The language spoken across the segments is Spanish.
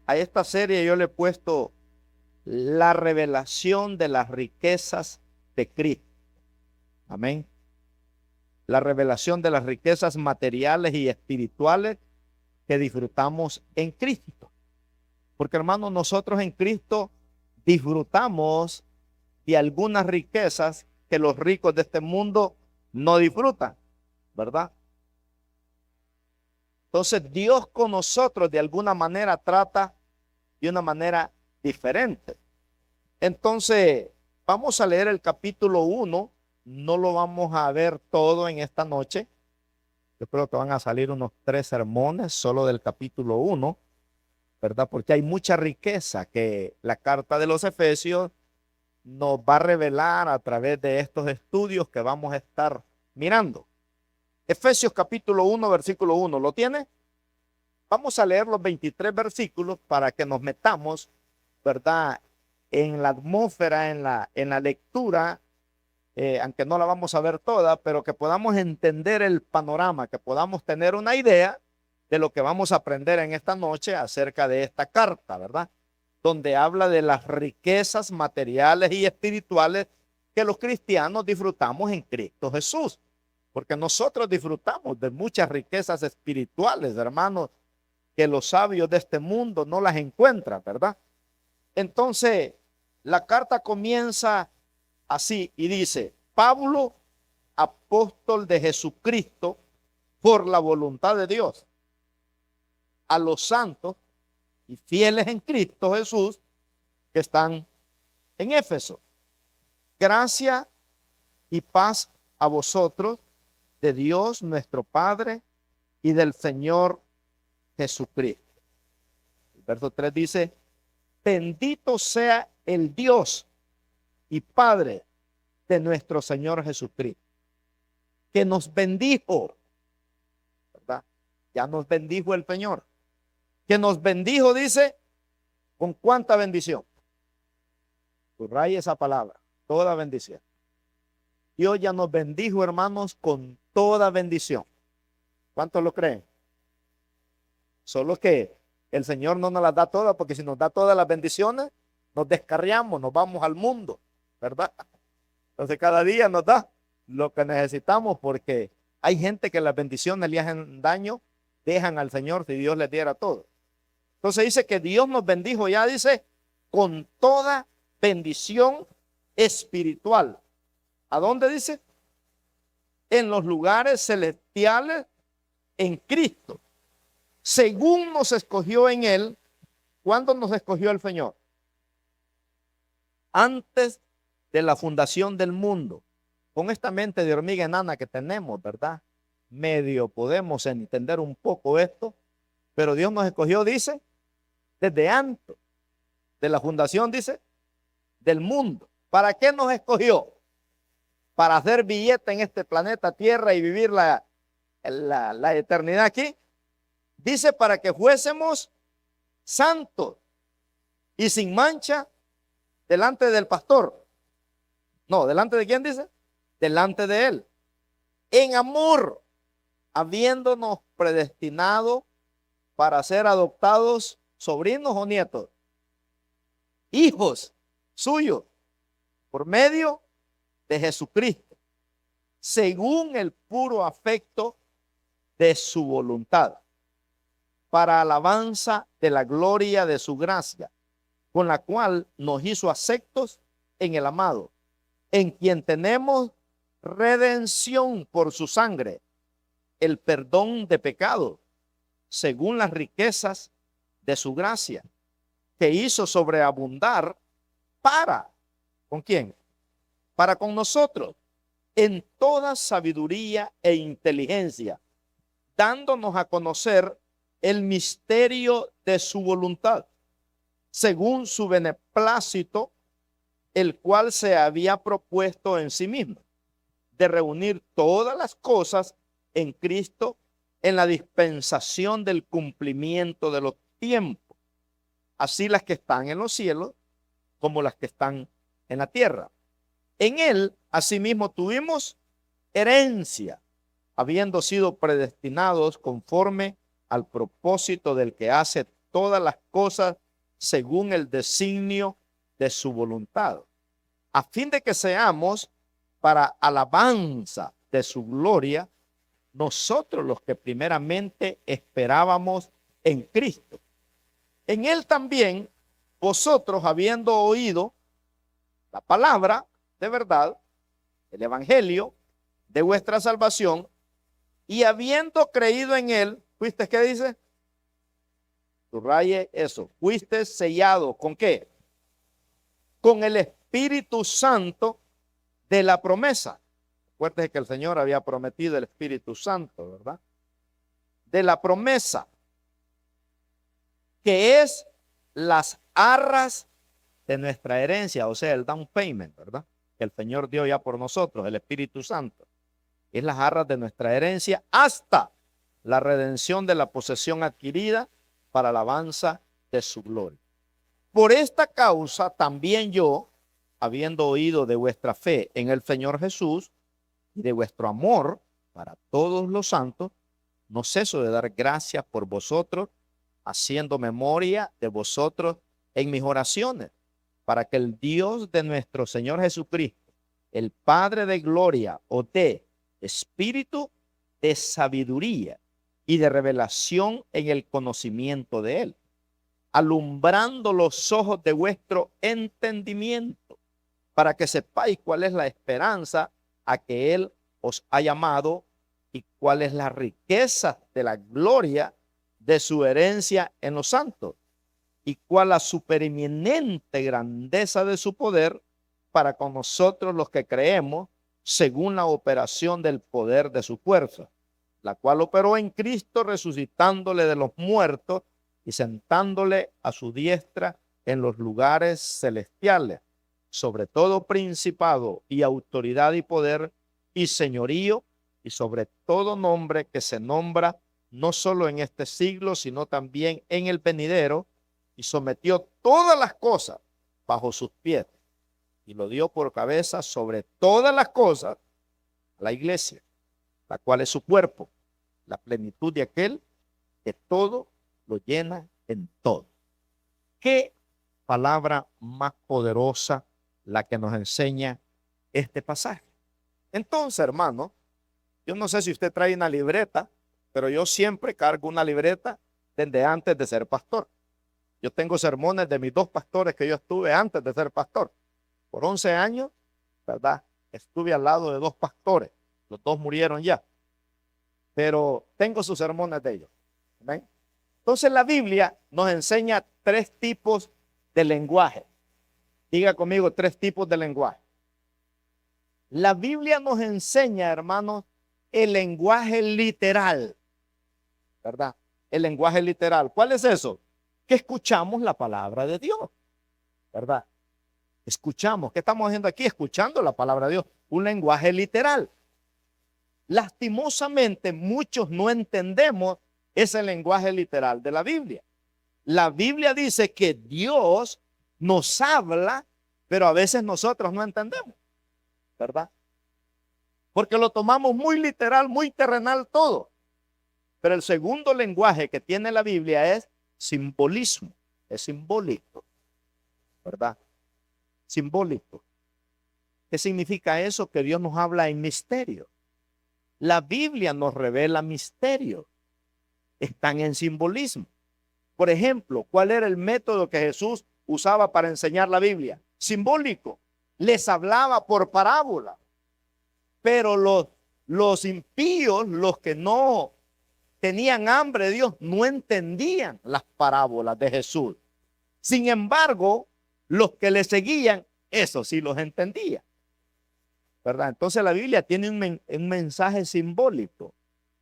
A esta serie yo le he puesto la revelación de las riquezas de Cristo. Amén. La revelación de las riquezas materiales y espirituales que disfrutamos en Cristo. Porque hermanos, nosotros en Cristo disfrutamos de algunas riquezas que los ricos de este mundo no disfrutan, ¿verdad? Entonces Dios con nosotros de alguna manera trata de una manera diferente. Entonces vamos a leer el capítulo 1. No lo vamos a ver todo en esta noche. Yo creo que van a salir unos 3 sermones solo del capítulo 1, ¿verdad? Porque hay mucha riqueza que la carta de los Efesios nos va a revelar a través de estos estudios que vamos a estar mirando. Efesios capítulo 1, versículo 1, ¿lo tiene? Vamos a leer los 23 versículos para que nos metamos, ¿verdad?, en la atmósfera, en la lectura, aunque no la vamos a ver toda, pero que podamos entender el panorama, que podamos tener una idea de lo que vamos a aprender en esta noche acerca de esta carta, ¿verdad? Donde habla de las riquezas materiales y espirituales que los cristianos disfrutamos en Cristo Jesús. Porque nosotros disfrutamos de muchas riquezas espirituales, hermanos, que los sabios de este mundo no las encuentran, ¿verdad? Entonces, la carta comienza así y dice: Pablo, apóstol de Jesucristo, por la voluntad de Dios, a los santos y fieles en Cristo Jesús que están en Éfeso. Gracia y paz a vosotros de Dios nuestro Padre y del Señor Jesucristo. El verso 3 dice: bendito sea el Dios y Padre de nuestro Señor Jesucristo, que nos bendijo, ¿verdad? Ya nos bendijo el Señor. Que nos bendijo, dice, ¿con cuánta bendición? Subraya esa palabra, toda bendición. Dios ya nos bendijo, hermanos, con toda bendición. ¿Cuántos lo creen? Solo que el Señor no nos las da todas, porque si nos da todas las bendiciones, nos descarriamos, nos vamos al mundo, ¿verdad? Entonces cada día nos da lo que necesitamos, porque hay gente que las bendiciones le hacen daño, dejan al Señor si Dios les diera todo. Entonces dice que Dios nos bendijo, ya dice, con toda bendición espiritual. ¿A dónde dice? En los lugares celestiales en Cristo, según nos escogió en Él. ¿Cuándo nos escogió el Señor? Antes de la fundación del mundo. Con esta mente de hormiga enana que tenemos, ¿verdad? Medio podemos entender un poco esto, pero Dios nos escogió, dice, desde antes de la fundación, dice, del mundo. ¿Para qué nos escogió? Para hacer billete en este planeta Tierra y vivir la eternidad aquí. Dice, para que fuésemos santos y sin mancha delante del pastor. No, ¿delante de quién dice? Delante de él. En amor, habiéndonos predestinado para ser adoptados sobrinos o nietos, hijos suyos, por medio de Jesucristo, según el puro afecto de su voluntad, para alabanza de la gloria de su gracia, con la cual nos hizo aceptos en el amado, en quien tenemos redención por su sangre, el perdón de pecados, según las riquezas de su gracia, que hizo sobreabundar para, ¿con quién? Para con nosotros, en toda sabiduría e inteligencia, dándonos a conocer el misterio de su voluntad, según su beneplácito, el cual se había propuesto en sí mismo, de reunir todas las cosas en Cristo en la dispensación del cumplimiento de los tiempos, así las que están en los cielos como las que están en la tierra. En él, asimismo, tuvimos herencia, habiendo sido predestinados conforme al propósito del que hace todas las cosas según el designio de su voluntad, a fin de que seamos para alabanza de su gloria, nosotros los que primeramente esperábamos en Cristo. En él también vosotros, habiendo oído la palabra de verdad, el evangelio de vuestra salvación, y habiendo creído en él, fuiste, ¿qué dice? Subraye eso, fuiste sellado, ¿con qué? Con el Espíritu Santo de la promesa. Recuerden que el Señor había prometido el Espíritu Santo, ¿verdad? De la promesa, que es las arras de nuestra herencia, o sea, el down payment, ¿verdad? Que el Señor dio ya por nosotros, el Espíritu Santo. Es las arras de nuestra herencia hasta la redención de la posesión adquirida para alabanza de su gloria. Por esta causa también yo, habiendo oído de vuestra fe en el Señor Jesús y de vuestro amor para todos los santos, no ceso de dar gracias por vosotros, haciendo memoria de vosotros en mis oraciones, para que el Dios de nuestro Señor Jesucristo, el Padre de gloria, os dé espíritu de sabiduría y de revelación en el conocimiento de él, alumbrando los ojos de vuestro entendimiento, para que sepáis cuál es la esperanza a que él os ha llamado y cuál es la riqueza de la gloria de su herencia en los santos y cuál la supereminente grandeza de su poder para con nosotros los que creemos, según la operación del poder de su fuerza, la cual operó en Cristo resucitándole de los muertos y sentándole a su diestra en los lugares celestiales, sobre todo principado y autoridad y poder y señorío, y sobre todo nombre que se nombra no solo en este siglo, sino también en el venidero, y sometió todas las cosas bajo sus pies, y lo dio por cabeza sobre todas las cosas a la iglesia, la cual es su cuerpo, la plenitud de aquel que todo lo llena en todo. ¿Qué palabra más poderosa la que nos enseña este pasaje? Entonces, hermano, yo no sé si usted trae una libreta, pero yo siempre cargo una libreta desde antes de ser pastor. Yo tengo sermones de mis dos pastores que yo estuve antes de ser pastor. Por 11 años, ¿verdad? Estuve al lado de dos pastores. Los dos murieron ya. Pero tengo sus sermones de ellos. ¿Ven? Entonces la Biblia nos enseña tres tipos de lenguaje. Diga conmigo, tres tipos de lenguaje. La Biblia nos enseña, hermanos, el lenguaje literal, ¿verdad? El lenguaje literal. ¿Cuál es eso? Que escuchamos la palabra de Dios, ¿verdad? Escuchamos. ¿Qué estamos haciendo aquí? Escuchando la palabra de Dios. Un lenguaje literal. Lastimosamente, muchos no entendemos ese lenguaje literal de la Biblia. La Biblia dice que Dios nos habla, pero a veces nosotros no entendemos, ¿verdad? Porque lo tomamos muy literal, muy terrenal todo. Pero el segundo lenguaje que tiene la Biblia es simbolismo, es simbólico, ¿verdad? Simbólico. ¿Qué significa eso? Que Dios nos habla en misterio. La Biblia nos revela misterios, están en simbolismo. Por ejemplo, ¿cuál era el método que Jesús usaba para enseñar la Biblia? Simbólico. Les hablaba por parábola. Pero los impíos, los que no tenían hambre de Dios, no entendían las parábolas de Jesús. Sin embargo, los que le seguían, eso sí los entendían, ¿verdad? Entonces la Biblia tiene un mensaje simbólico,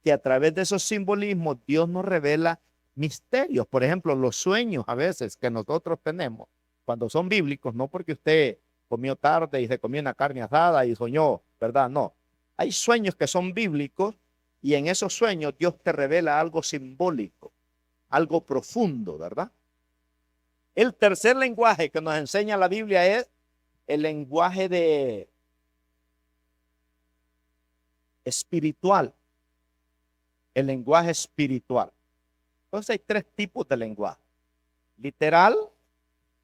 que a través de esos simbolismos Dios nos revela misterios. Por ejemplo, los sueños a veces que nosotros tenemos, cuando son bíblicos, no porque usted comió tarde y se comió una carne asada y soñó, ¿verdad? No. Hay sueños que son bíblicos y en esos sueños Dios te revela algo simbólico, algo profundo, ¿verdad? El tercer lenguaje que nos enseña la Biblia es el lenguaje de espiritual. El lenguaje espiritual. Entonces hay tres tipos de lenguaje. literal,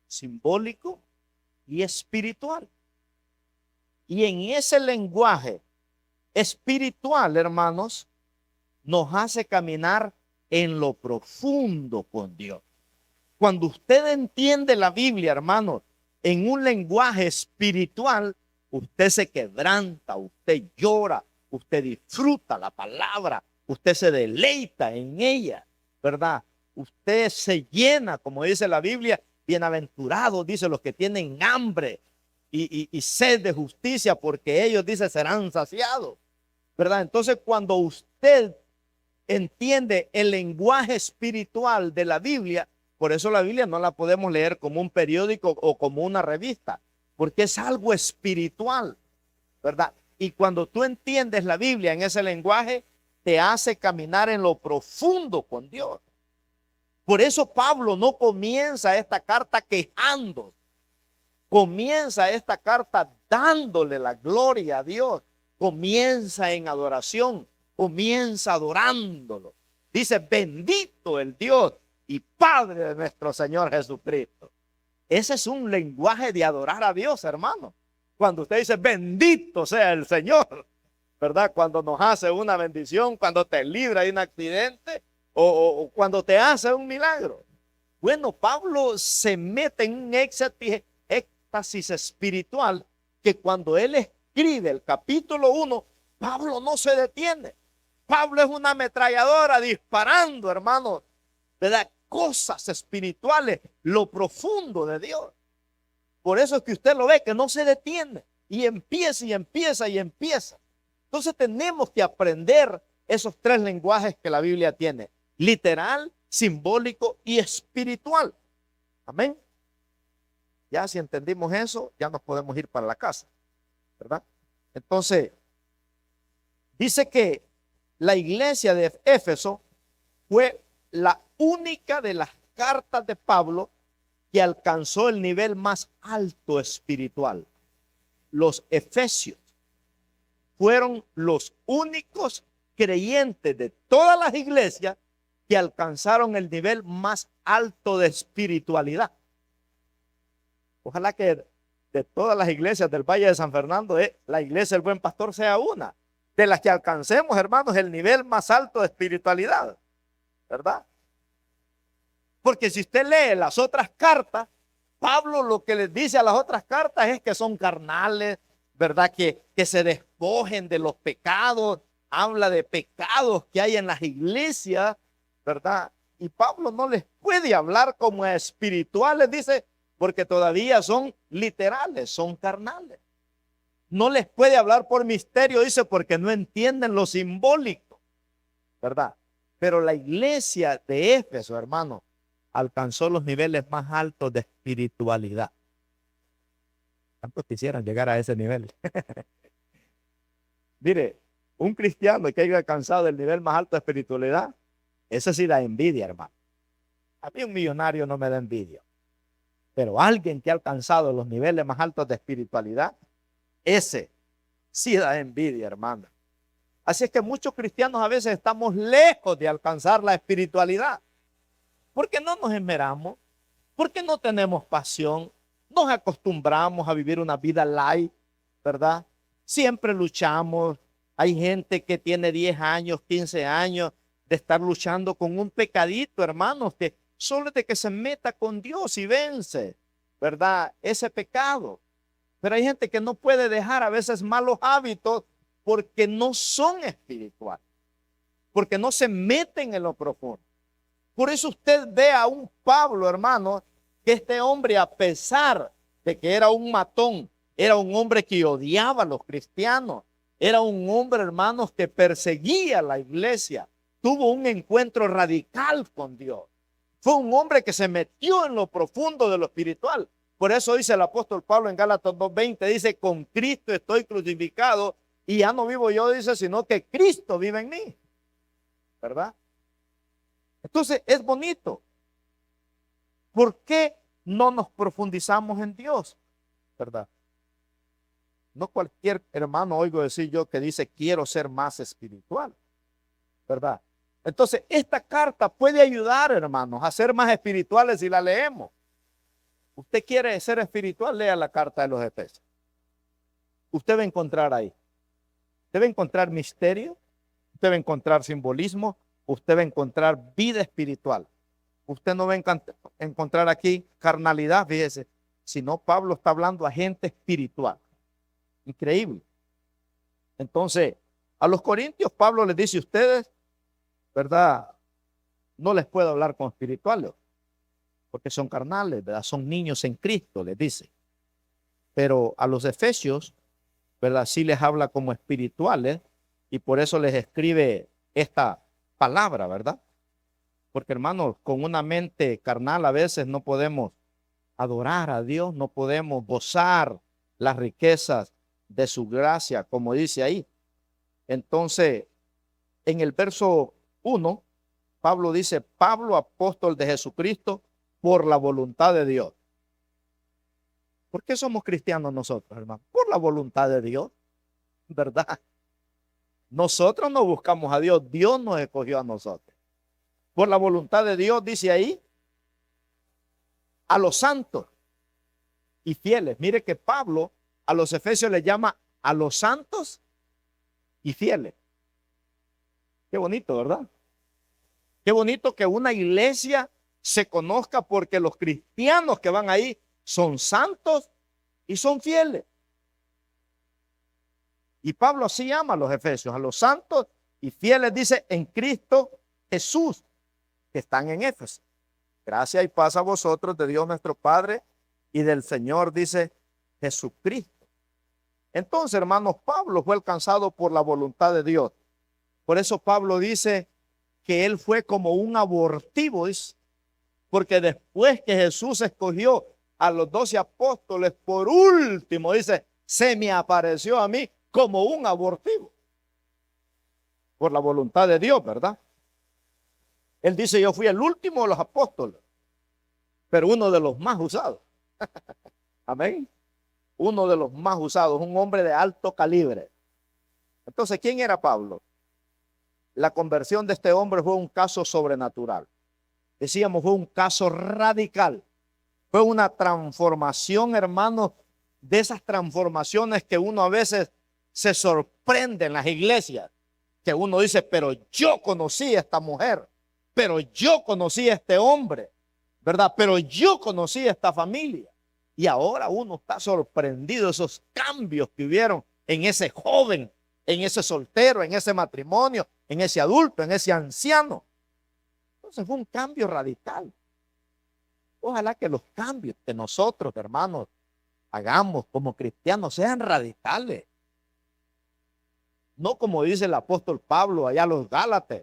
simbólico y espiritual. Y en ese lenguaje espiritual, hermanos, nos hace caminar en lo profundo con Dios. Cuando usted entiende la Biblia, hermanos, en un lenguaje espiritual, usted se quebranta, usted llora, usted disfruta la palabra, usted se deleita en ella, ¿verdad? Usted se llena, como dice la Biblia, bienaventurados, dice, los que tienen hambre y sed de justicia, porque ellos, dice, serán saciados, ¿verdad? Entonces, cuando usted entiende el lenguaje espiritual de la Biblia, por eso la Biblia no la podemos leer como un periódico o como una revista, porque es algo espiritual, ¿verdad? Y cuando tú entiendes la Biblia en ese lenguaje, te hace caminar en lo profundo con Dios. Por eso Pablo no comienza esta carta quejando, comienza esta carta dándole la gloria a Dios, comienza en adoración, comienza adorándolo. Dice, bendito el Dios y Padre de nuestro Señor Jesucristo. Ese es un lenguaje de adorar a Dios, hermano. Cuando usted dice, bendito sea el Señor, ¿verdad? Cuando nos hace una bendición, cuando te libra de un accidente o cuando te hace un milagro. Bueno, Pablo se mete en un éxtasis espiritual que cuando él escribe el capítulo 1, Pablo no se detiene. Pablo es una ametralladora disparando, hermano, ¿verdad? Cosas espirituales, lo profundo de Dios. Por eso es que usted lo ve que no se detiene y empieza y empieza y empieza. Entonces tenemos que aprender esos tres lenguajes que la Biblia tiene: literal, simbólico y espiritual. Amén. Ya si entendimos eso, ya nos podemos ir para la casa, ¿verdad? Entonces, dice que la iglesia de Éfeso fue la única de las cartas de Pablo que alcanzó el nivel más alto espiritual. Los efesios fueron los únicos creyentes de todas las iglesias que alcanzaron el nivel más alto de espiritualidad. Ojalá que de todas las iglesias del Valle de San Fernando, la iglesia del Buen Pastor sea una de las que alcancemos, hermanos, el nivel más alto de espiritualidad, ¿verdad? Porque si usted lee las otras cartas, Pablo lo que les dice a las otras cartas es que son carnales, ¿verdad? Que se despojen de los pecados, habla de pecados que hay en las iglesias, ¿verdad? Y Pablo no les puede hablar como espirituales, dice, porque todavía son literales, son carnales. No les puede hablar por misterio, dice, porque no entienden lo simbólico, ¿verdad? Pero la iglesia de Éfeso, hermano, alcanzó los niveles más altos de espiritualidad. ¿Cuántos quisieran llegar a ese nivel? Mire, un cristiano que haya alcanzado el nivel más alto de espiritualidad, eso sí da envidia, hermano. A mí un millonario no me da envidia, pero alguien que ha alcanzado los niveles más altos de espiritualidad, ese sí da envidia, hermano. Así es que muchos cristianos a veces estamos lejos de alcanzar la espiritualidad, porque no nos esmeramos, porque no tenemos pasión, nos acostumbramos a vivir una vida light, ¿verdad? Siempre luchamos. Hay gente que tiene 10 años, 15 años de estar luchando con un pecadito, hermanos, que solo es de que se meta con Dios y vence, ¿verdad? Ese pecado. Pero hay gente que no puede dejar a veces malos hábitos porque no son espirituales, porque no se meten en lo profundo. Por eso usted ve a un Pablo, hermano, que este hombre, a pesar de que era un matón, era un hombre que odiaba a los cristianos, era un hombre, hermanos, que perseguía a la iglesia, tuvo un encuentro radical con Dios. Fue un hombre que se metió en lo profundo de lo espiritual. Por eso dice el apóstol Pablo en Gálatas 2:20, dice, con Cristo estoy crucificado y ya no vivo yo, dice, sino que Cristo vive en mí, ¿verdad? Entonces es bonito. ¿Por qué no nos profundizamos en Dios? ¿Verdad? No cualquier hermano oigo decir yo que dice quiero ser más espiritual, ¿verdad? Entonces, esta carta puede ayudar, hermanos, a ser más espirituales si la leemos. Usted quiere ser espiritual, lea la carta de los Efesios. Usted va a encontrar ahí. Usted va a encontrar misterio, usted va a encontrar simbolismo, usted va a encontrar vida espiritual. Usted no va a encontrar aquí carnalidad, fíjese, sino Pablo está hablando a gente espiritual. Increíble. Entonces, a los corintios Pablo les dice, ustedes, ¿verdad? No les puedo hablar con espirituales, porque son carnales, ¿verdad? Son niños en Cristo, les dice. Pero a los efesios, ¿verdad? Sí les habla como espirituales y por eso les escribe esta palabra, ¿verdad? Porque, hermanos, con una mente carnal a veces no podemos adorar a Dios, no podemos gozar las riquezas de su gracia, como dice ahí. Entonces, en el verso 1, Pablo dice, Pablo, apóstol de Jesucristo, por la voluntad de Dios. ¿Por qué somos cristianos nosotros, hermano? Por la voluntad de Dios, ¿verdad? Nosotros no buscamos a Dios, Dios nos escogió a nosotros. Por la voluntad de Dios, dice ahí, a los santos y fieles. Mire que Pablo a los efesios le llama a los santos y fieles. Qué bonito, ¿verdad? Qué bonito que una iglesia se conozca porque los cristianos que van ahí son santos y son fieles. Y Pablo así llama a los efesios, a los santos y fieles, dice, en Cristo Jesús, que están en Éfeso. Gracia y paz a vosotros de Dios nuestro Padre y del Señor, dice Jesucristo. Entonces, hermanos, Pablo fue alcanzado por la voluntad de Dios. Por eso Pablo dice que él fue como un abortivo, dice, porque después que Jesús escogió a los 12 apóstoles, por último, dice, se me apareció a mí como un abortivo. Por la voluntad de Dios, ¿verdad? Él dice, yo fui el último de los apóstoles, pero uno de los más usados. Amén. Uno de los más usados, un hombre de alto calibre. Entonces, ¿quién era Pablo? La conversión de este hombre fue un caso sobrenatural. Decíamos, fue un caso radical. Fue una transformación, hermanos, de esas transformaciones que uno a veces se sorprende en las iglesias. Que uno dice, pero yo conocí a esta mujer, pero yo conocí a este hombre, ¿verdad? Pero yo conocí a esta familia. Y ahora uno está sorprendido de esos cambios que hubieron en ese joven, en ese soltero, en ese matrimonio, en ese adulto, en ese anciano. Entonces fue un cambio radical. Ojalá que los cambios que nosotros, hermanos, hagamos como cristianos sean radicales. No como dice el apóstol Pablo allá a los Gálatas.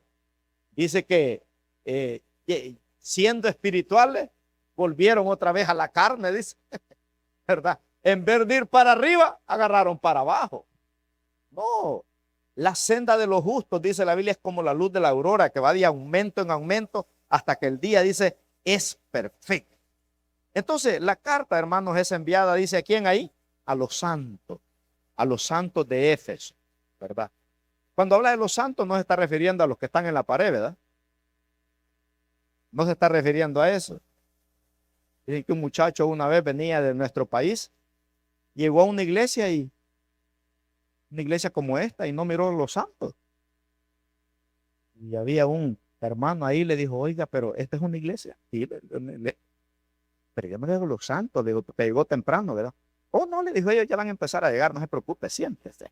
Dice que siendo espirituales, volvieron otra vez a la carne, dice, ¿verdad? En vez de ir para arriba, agarraron para abajo. No, la senda de los justos, dice la Biblia, es como la luz de la aurora, que va de aumento en aumento hasta que el día, dice, es perfecto. Entonces, la carta, hermanos, es enviada, dice, ¿a quién ahí? A los santos de Éfeso, ¿verdad? Cuando habla de los santos, no se está refiriendo a los que están en la pared, ¿verdad? No se está refiriendo a eso. Dicen que un muchacho una vez venía de nuestro país, llegó a una iglesia como esta y no miró a los santos. Y había un hermano ahí, le dijo, oiga, pero esta es una iglesia. Sí, pero yo me digo los santos, le digo, que llegó temprano, ¿verdad? Oh, no, le dijo, ellos ya van a empezar a llegar, no se preocupe, siéntese.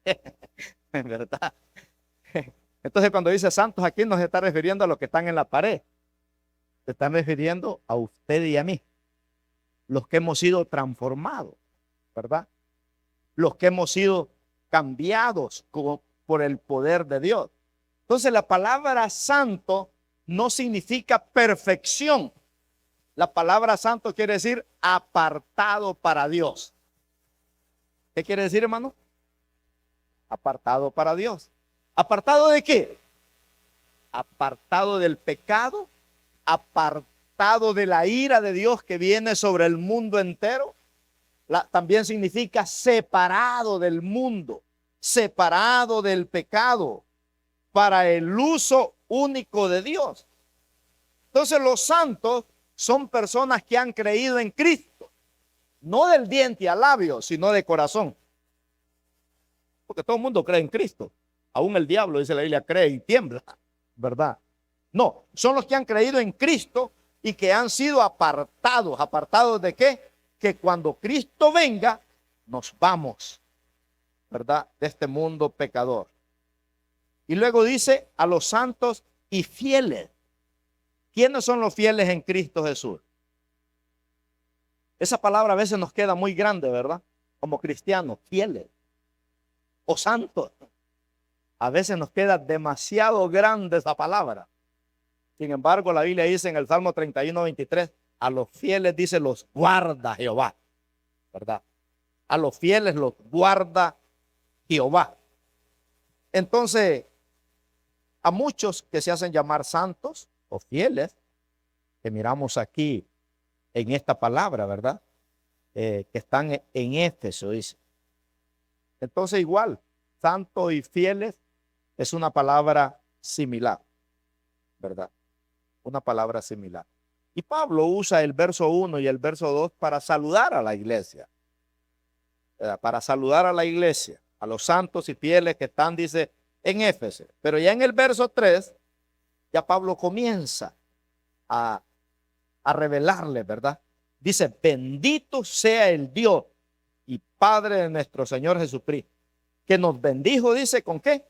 En verdad. Entonces, cuando dice santos aquí, no se está refiriendo a los que están en la pared. Se están refiriendo a usted y a mí, los que hemos sido transformados, ¿verdad? Los que hemos sido cambiados por el poder de Dios. Entonces, la palabra santo no significa perfección. La palabra santo quiere decir apartado para Dios. ¿Qué quiere decir, hermano? Apartado para Dios. ¿Apartado de qué? Apartado del pecado, apartado de la ira de Dios que viene sobre el mundo entero. También significa separado del mundo, separado del pecado. para el uso único de Dios. Entonces los santos son personas que han creído en Cristo, no del diente al labio, sino de corazón. Porque todo el mundo cree en Cristo. Aún el diablo, dice la Biblia, cree y tiembla, ¿verdad? No, son los que han creído en Cristo y que han sido apartados. ¿Apartados de qué? Que cuando Cristo venga, nos vamos, ¿verdad? De este mundo pecador. Y luego dice a los santos y fieles. ¿Quiénes son los fieles en Cristo Jesús? Esa palabra a veces nos queda muy grande, ¿verdad? Como cristianos, fieles o santos. A veces nos queda demasiado grande esa palabra. Sin embargo, la Biblia dice en el Salmo 31:23, a los fieles dice los guarda Jehová, ¿verdad? A los fieles los guarda Jehová. Entonces, a muchos que se hacen llamar santos o fieles, que miramos aquí en esta palabra, ¿verdad? Que están en Éfeso, dice. Entonces, igual, santos y fieles es una palabra similar, ¿verdad? Una palabra similar. Y Pablo usa el verso 1 y el verso 2 para saludar a la iglesia. ¿Verdad? Para saludar a la iglesia, a los santos y fieles que están, dice, en Éfeso. Pero ya en el verso 3, ya Pablo comienza a revelarle, ¿verdad? Dice, bendito sea el Dios y Padre de nuestro Señor Jesucristo, que nos bendijo, dice, ¿con qué?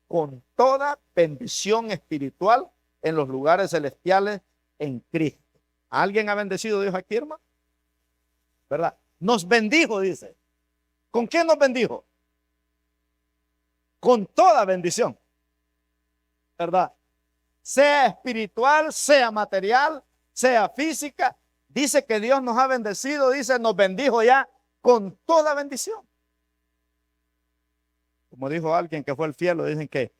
Con toda bendición espiritual en los lugares celestiales en Cristo. ¿Alguien ha bendecido a Dios aquí, hermano? ¿Verdad? Nos bendijo, dice. ¿Con qué nos bendijo? Con toda bendición, ¿verdad? Sea espiritual, sea material, sea física. Dice que Dios nos ha bendecido, dice, nos bendijo ya con toda bendición. Como dijo alguien que fue al cielo, dicen que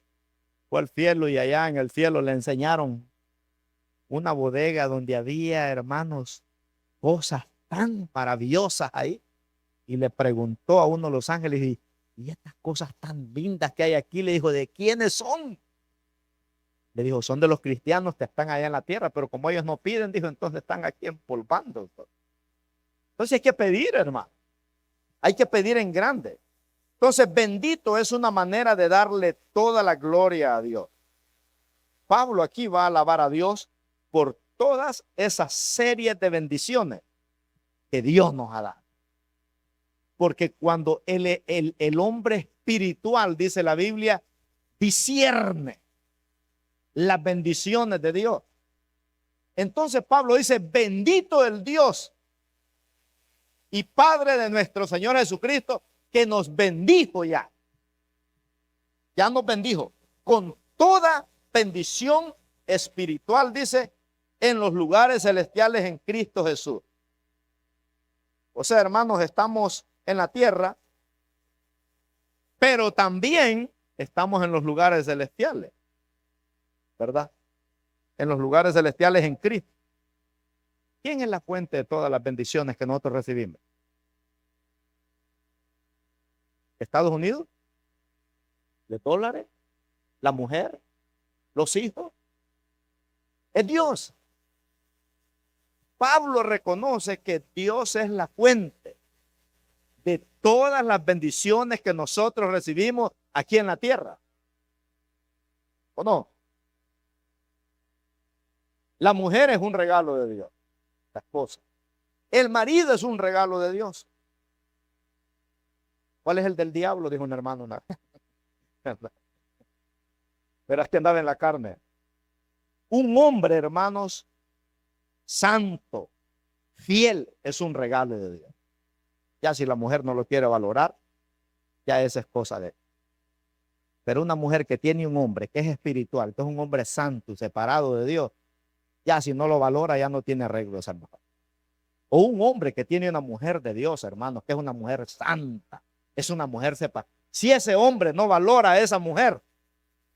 fue al cielo y allá en el cielo le enseñaron una bodega donde había, hermanos, cosas tan maravillosas ahí. Y le preguntó a uno de los ángeles, y estas cosas tan lindas que hay aquí, le dijo, ¿de quiénes son? Le dijo, son de los cristianos que están allá en la tierra, pero como ellos no piden, dijo, entonces están aquí empolvando. Entonces hay que pedir, hermano. Hay que pedir en grande. Entonces, bendito es una manera de darle toda la gloria a Dios. Pablo aquí va a alabar a Dios por todas esas series de bendiciones que Dios nos ha dado. Porque cuando el hombre espiritual, dice la Biblia, discierne las bendiciones de Dios. Entonces Pablo dice, bendito el Dios y Padre de nuestro Señor Jesucristo, que nos bendijo ya. Ya nos bendijo con toda bendición espiritual, dice, en los lugares celestiales en Cristo Jesús. O sea, hermanos, estamos en la tierra, pero también estamos en los lugares celestiales, ¿verdad? En los lugares celestiales en Cristo. ¿Quién es la fuente de todas las bendiciones que nosotros recibimos? ¿Estados Unidos? ¿De dólares? ¿La mujer? ¿Los hijos? Es Dios. Pablo reconoce que Dios es la fuente de todas las bendiciones que nosotros recibimos aquí en la tierra. ¿O no? La mujer es un regalo de Dios, la esposa. El marido es un regalo de Dios. ¿Cuál es el del diablo? Dijo un hermano una vez. Verás que andaba en la carne. Un hombre, hermanos, santo, fiel, es un regalo de Dios. Ya si la mujer no lo quiere valorar, ya esa es cosa de él. Pero una mujer que tiene un hombre que es espiritual, que es un hombre santo, separado de Dios, ya si no lo valora, ya no tiene arreglo esa mujer. O un hombre que tiene una mujer de Dios, hermanos, que es una mujer santa, es una mujer separada. Si ese hombre no valora a esa mujer,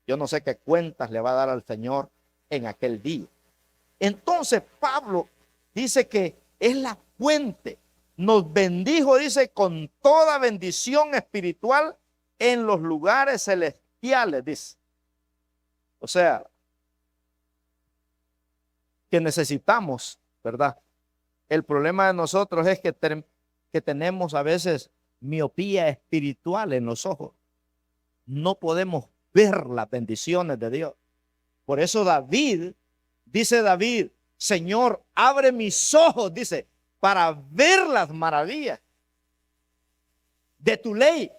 yo no sé qué cuentas le va a dar al Señor en aquel día. Entonces Pablo dice que es la fuente. Nos bendijo, dice, con toda bendición espiritual en los lugares celestiales, dice. O sea, que necesitamos, ¿verdad? El problema de nosotros es que tenemos a veces miopía espiritual en los ojos. No podemos ver las bendiciones de Dios. Por eso dice David, Señor, abre mis ojos, dice, para ver las maravillas de tu ley.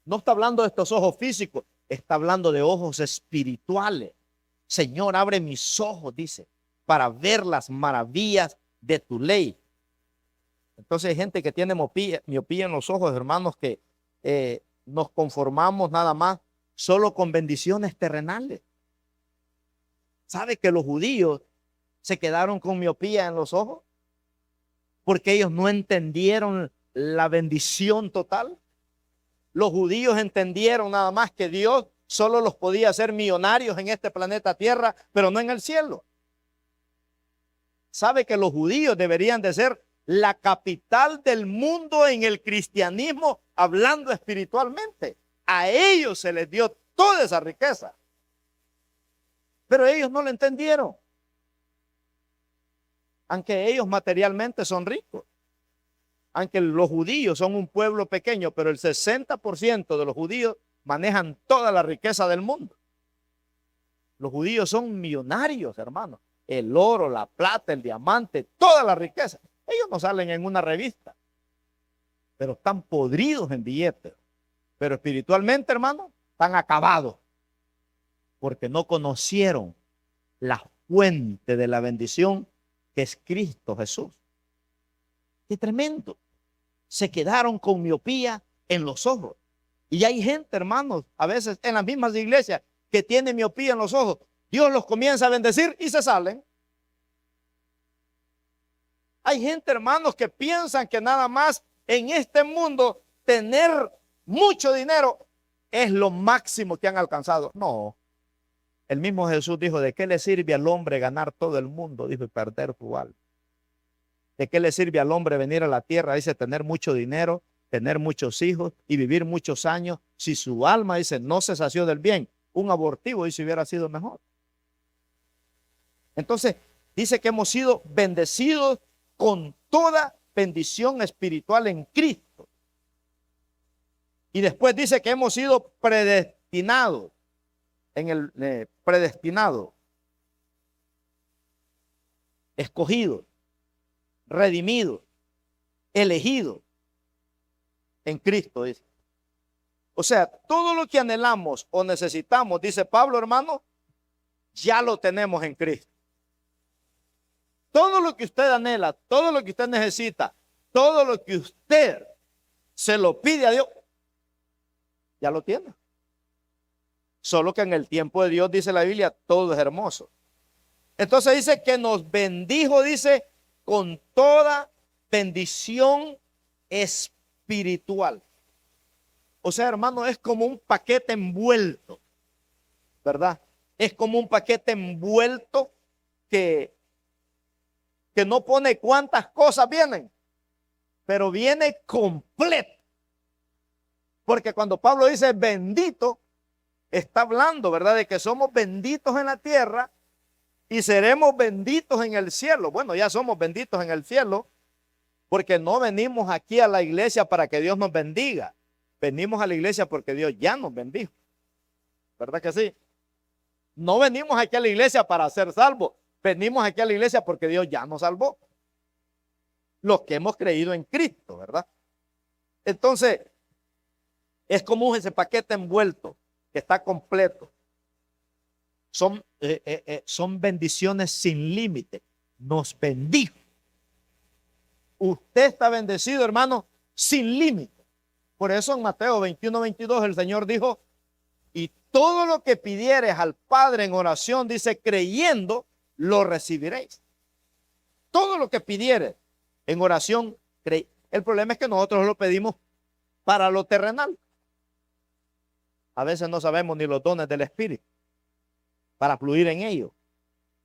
No está hablando de estos ojos físicos, está hablando de ojos espirituales. Señor, abre mis ojos, dice, para ver las maravillas de tu ley. Entonces hay gente que tiene miopía en los ojos, hermanos, que nos conformamos nada más solo con bendiciones terrenales. ¿Sabe que los judíos se quedaron con miopía en los ojos? Porque ellos no entendieron la bendición total. Los judíos entendieron nada más que Dios solo los podía hacer millonarios en este planeta Tierra, pero no en el cielo. ¿Sabe que los judíos deberían de ser la capital del mundo en el cristianismo, hablando espiritualmente? A ellos se les dio toda esa riqueza, pero ellos no lo entendieron, aunque ellos materialmente son ricos, aunque los judíos son un pueblo pequeño, pero el 60% de los judíos manejan toda la riqueza del mundo. Los judíos son millonarios, hermanos. El oro, la plata, el diamante, toda la riqueza. Ellos no salen en una revista, pero están podridos en billetes. Pero espiritualmente, hermanos, están acabados, porque no conocieron la fuente de la bendición que es Cristo Jesús. Qué tremendo. Se quedaron con miopía en los ojos. Y hay gente, hermanos, a veces en las mismas iglesias que tiene miopía en los ojos. Dios los comienza a bendecir y se salen. Hay gente, hermanos, que piensan que nada más en este mundo tener mucho dinero es lo máximo que han alcanzado. No. El mismo Jesús dijo, ¿de qué le sirve al hombre ganar todo el mundo? Dijo, y perder su alma. ¿De qué le sirve al hombre venir a la tierra? Dice, tener mucho dinero, tener muchos hijos y vivir muchos años, si su alma, dice, no se sació del bien. Un abortivo, dice, hubiera sido mejor. Entonces, dice que hemos sido bendecidos con toda bendición espiritual en Cristo. Y después dice que hemos sido predestinados, predestinado, escogido, redimido, elegido en Cristo, dice. O sea, todo lo que anhelamos o necesitamos, dice Pablo, hermano, ya lo tenemos en Cristo. Todo lo que usted anhela, todo lo que usted necesita, todo lo que usted se lo pide a Dios, ya lo tiene. Solo que en el tiempo de Dios, dice la Biblia, todo es hermoso. Entonces dice que nos bendijo, dice, con toda bendición espiritual. O sea, hermano, es como un paquete envuelto, ¿verdad? Es como un paquete envuelto que no pone cuántas cosas vienen, pero viene completo. Porque cuando Pablo dice bendito, está hablando, ¿verdad?, de que somos benditos en la tierra y seremos benditos en el cielo. Bueno, ya somos benditos en el cielo porque no venimos aquí a la iglesia para que Dios nos bendiga. Venimos a la iglesia porque Dios ya nos bendijo. ¿Verdad que sí? No venimos aquí a la iglesia para ser salvos. Venimos aquí a la iglesia porque Dios ya nos salvó. Los que hemos creído en Cristo, ¿verdad? Entonces, es como ese paquete envuelto que está completo. Son bendiciones sin límite. Nos bendijo. Usted está bendecido, hermano, sin límite. Por eso en Mateo 21:22 el Señor dijo, y todo lo que pidieres al Padre en oración, dice, creyendo, lo recibiréis. Todo lo que pidieres en oración, el problema es que nosotros lo pedimos para lo terrenal. A veces no sabemos ni los dones del Espíritu para fluir en ellos,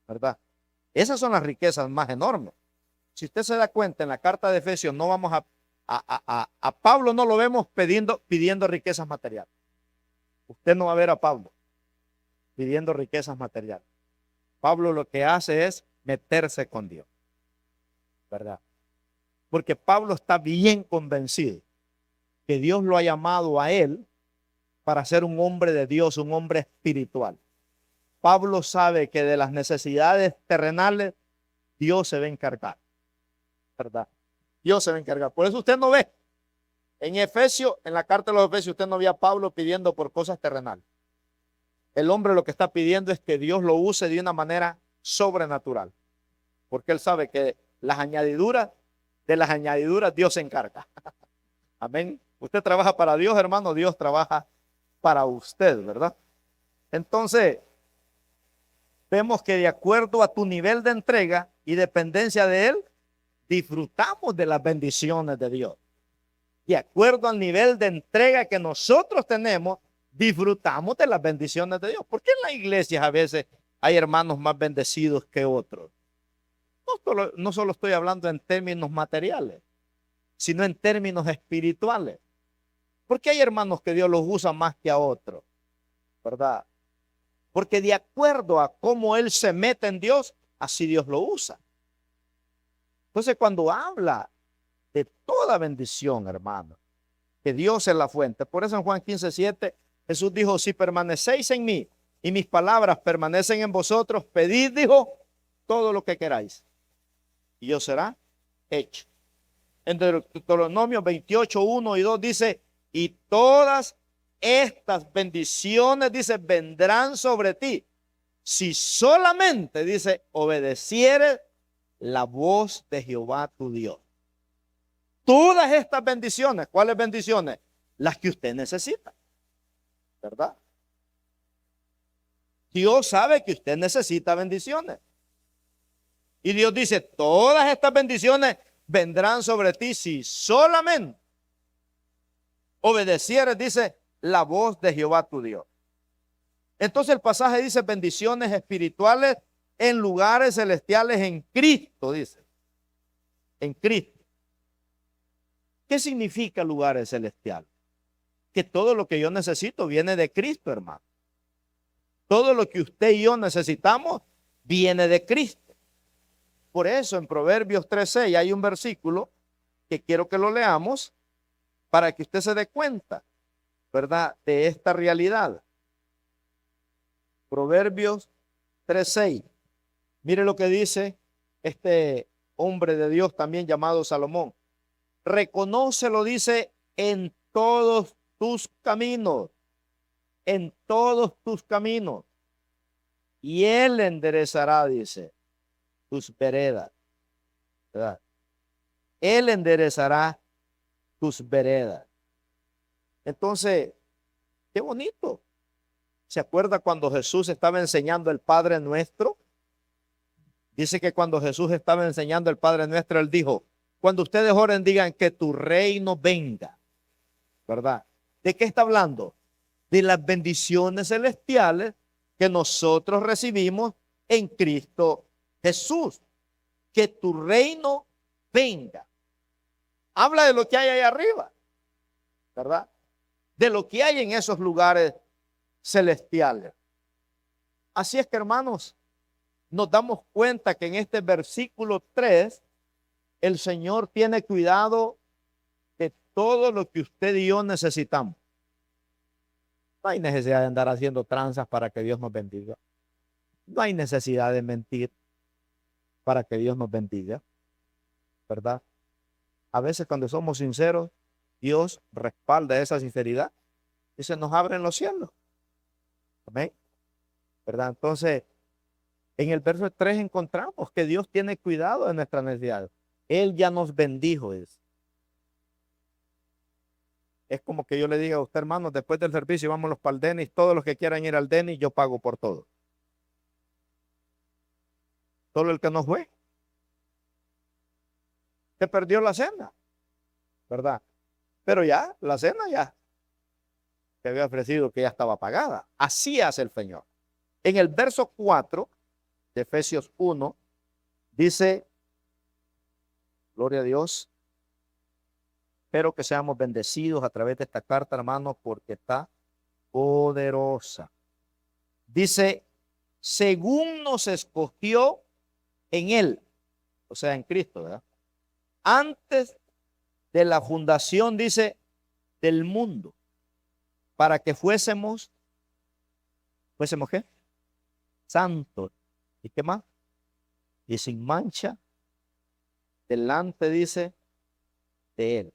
¿verdad? Esas son las riquezas más enormes. Si usted se da cuenta, en la carta de Efesios no vamos a Pablo no lo vemos pidiendo riquezas materiales. Usted no va a ver a Pablo pidiendo riquezas materiales. Pablo lo que hace es meterse con Dios, ¿verdad? Porque Pablo está bien convencido que Dios lo ha llamado a él para ser un hombre de Dios, un hombre espiritual. Pablo sabe que de las necesidades terrenales Dios se va a encargar, ¿verdad? Dios se va a encargar. Por eso usted no ve en Efesios, en la carta de los Efesios, usted no ve a Pablo pidiendo por cosas terrenales. El hombre lo que está pidiendo es que Dios lo use de una manera sobrenatural, porque él sabe que de las añadiduras Dios se encarga. Amén. Usted trabaja para Dios, hermano, Dios trabaja para usted, ¿verdad? Entonces, vemos que de acuerdo a tu nivel de entrega y dependencia de Él, disfrutamos de las bendiciones de Dios. De acuerdo al nivel de entrega que nosotros tenemos, disfrutamos de las bendiciones de Dios. ¿Por qué en las iglesias a veces hay hermanos más bendecidos que otros? No solo estoy hablando en términos materiales, sino en términos espirituales. Porque hay hermanos que Dios los usa más que a otros, ¿verdad? Porque de acuerdo a cómo él se mete en Dios, así Dios lo usa. Entonces, cuando habla de toda bendición, hermano, que Dios es la fuente. Por eso en Juan 15:7, Jesús dijo, si permanecéis en mí y mis palabras permanecen en vosotros, pedid, dijo, todo lo que queráis y os será hecho. En Deuteronomio 28:1 y 2 dice, y todas estas bendiciones, dice, vendrán sobre ti, si solamente, dice, obedecieres la voz de Jehová tu Dios. Todas estas bendiciones, ¿cuáles bendiciones? Las que usted necesita, ¿verdad? Dios sabe que usted necesita bendiciones. Y Dios dice, todas estas bendiciones vendrán sobre ti si solamente obedecieres, dice, la voz de Jehová tu Dios. Entonces el pasaje dice bendiciones espirituales en lugares celestiales en Cristo, dice. En Cristo. ¿Qué significa lugares celestiales? Que todo lo que yo necesito viene de Cristo, hermano. Todo lo que usted y yo necesitamos viene de Cristo. Por eso en Proverbios 3:6 hay un versículo que quiero que lo leamos para que usted se dé cuenta, ¿verdad?, de esta realidad. Proverbios 3:6. Mire lo que dice este hombre de Dios también llamado Salomón. Reconócelo, dice, en todos tus caminos, en todos tus caminos, y Él enderezará, dice, tus veredas, ¿verdad? Él enderezará tus veredas. Entonces, qué bonito. ¿Se acuerda cuando Jesús estaba enseñando el Padre Nuestro? Dice que cuando Jesús estaba enseñando el Padre Nuestro, Él dijo, cuando ustedes oren, digan que tu reino venga, ¿verdad? ¿De qué está hablando? De las bendiciones celestiales que nosotros recibimos en Cristo Jesús. Que tu reino venga. Habla de lo que hay ahí arriba, ¿verdad? De lo que hay en esos lugares celestiales. Así es que, hermanos, nos damos cuenta que en este versículo 3, el Señor tiene cuidado de todo lo que usted y yo necesitamos. No hay necesidad de andar haciendo tranzas para que Dios nos bendiga. No hay necesidad de mentir para que Dios nos bendiga, ¿verdad? A veces cuando somos sinceros, Dios respalda esa sinceridad y se nos abren los cielos. Amén, ¿verdad? Entonces, en el verso 3 encontramos que Dios tiene cuidado de nuestras necesidades. Él ya nos bendijo. Es como que yo le diga a usted, hermano, después del servicio vámonos para el Denis, todos los que quieran ir al Denis, yo pago por todo. Solo el que no fue, se perdió la cena, ¿verdad? Pero ya, la cena ya que había ofrecido, que ya estaba pagada. Así hace el Señor. En el verso 4 de Efesios 1, dice, gloria a Dios, espero que seamos bendecidos a través de esta carta, hermanos, porque está poderosa. Dice, según nos escogió en Él, o sea, en Cristo, ¿verdad? Antes de la fundación, dice, del mundo, para que fuésemos ¿qué? Santos. ¿Y qué más? Y sin mancha, delante, dice, de Él.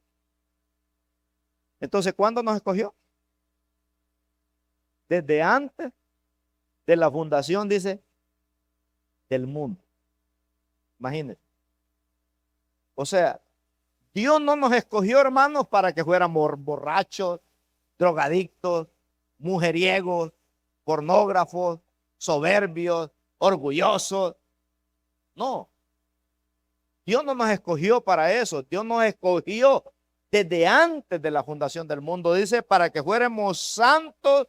Entonces, ¿cuándo nos escogió? Desde antes de la fundación, dice, del mundo. Imagínense. O sea, Dios no nos escogió, hermanos, para que fuéramos borrachos, drogadictos, mujeriegos, pornógrafos, soberbios, orgullosos. No, Dios no nos escogió para eso. Dios nos escogió desde antes de la fundación del mundo, dice, para que fuéramos santos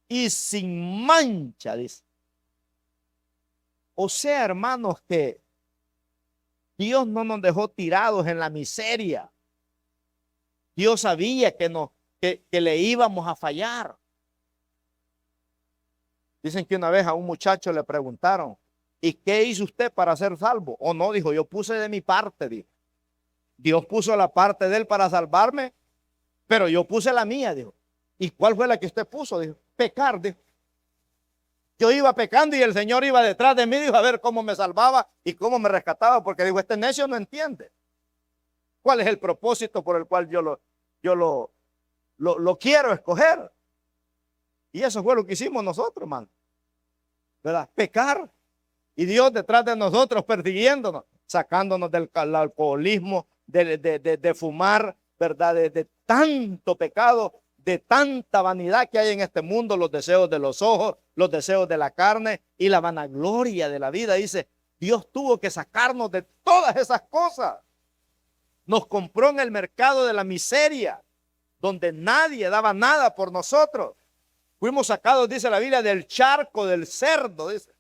y sin mancha, dice. O sea, hermanos, que Dios no nos dejó tirados en la miseria. Dios sabía que le íbamos a fallar. Dicen que una vez a un muchacho le preguntaron, ¿y qué hizo usted para ser salvo? O no, dijo, yo puse de mi parte, dijo. Dios puso la parte de él para salvarme, pero yo puse la mía, dijo. ¿Y cuál fue la que usted puso? Dijo, pecar, dijo. Yo iba pecando y el Señor iba detrás de mí, dijo, a ver cómo me salvaba y cómo me rescataba, porque dijo, este necio no entiende. ¿Cuál es el propósito por el cual yo lo quiero escoger? Y eso fue lo que hicimos nosotros, hermano. ¿Verdad? Pecar. Y Dios detrás de nosotros persiguiéndonos, sacándonos del alcoholismo, de fumar, ¿verdad? De tanto pecado, de tanta vanidad que hay en este mundo, los deseos de los ojos, los deseos de la carne y la vanagloria de la vida. Dice, Dios tuvo que sacarnos de todas esas cosas. Nos compró en el mercado de la miseria, donde nadie daba nada por nosotros. Fuimos sacados, dice la Biblia, del charco del cerdo, dice,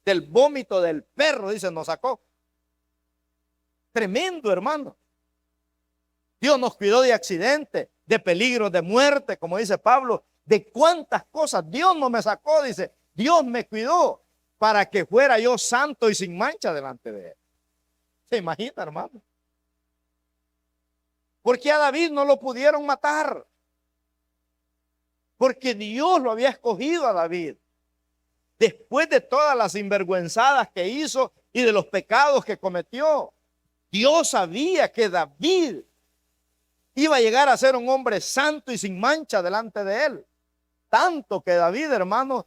del vómito del perro, dice, nos sacó. Tremendo, hermano. Dios nos cuidó de accidentes, de peligros, de muerte, como dice Pablo, de cuántas cosas. Dios no me sacó, dice, Dios me cuidó para que fuera yo santo y sin mancha delante de Él. ¿Se imagina, hermano? Porque a David no lo pudieron matar. Porque Dios lo había escogido a David. Después de todas las sinvergüenzadas que hizo y de los pecados que cometió, Dios sabía que David iba a llegar a ser un hombre santo y sin mancha delante de él. Tanto que David, hermanos,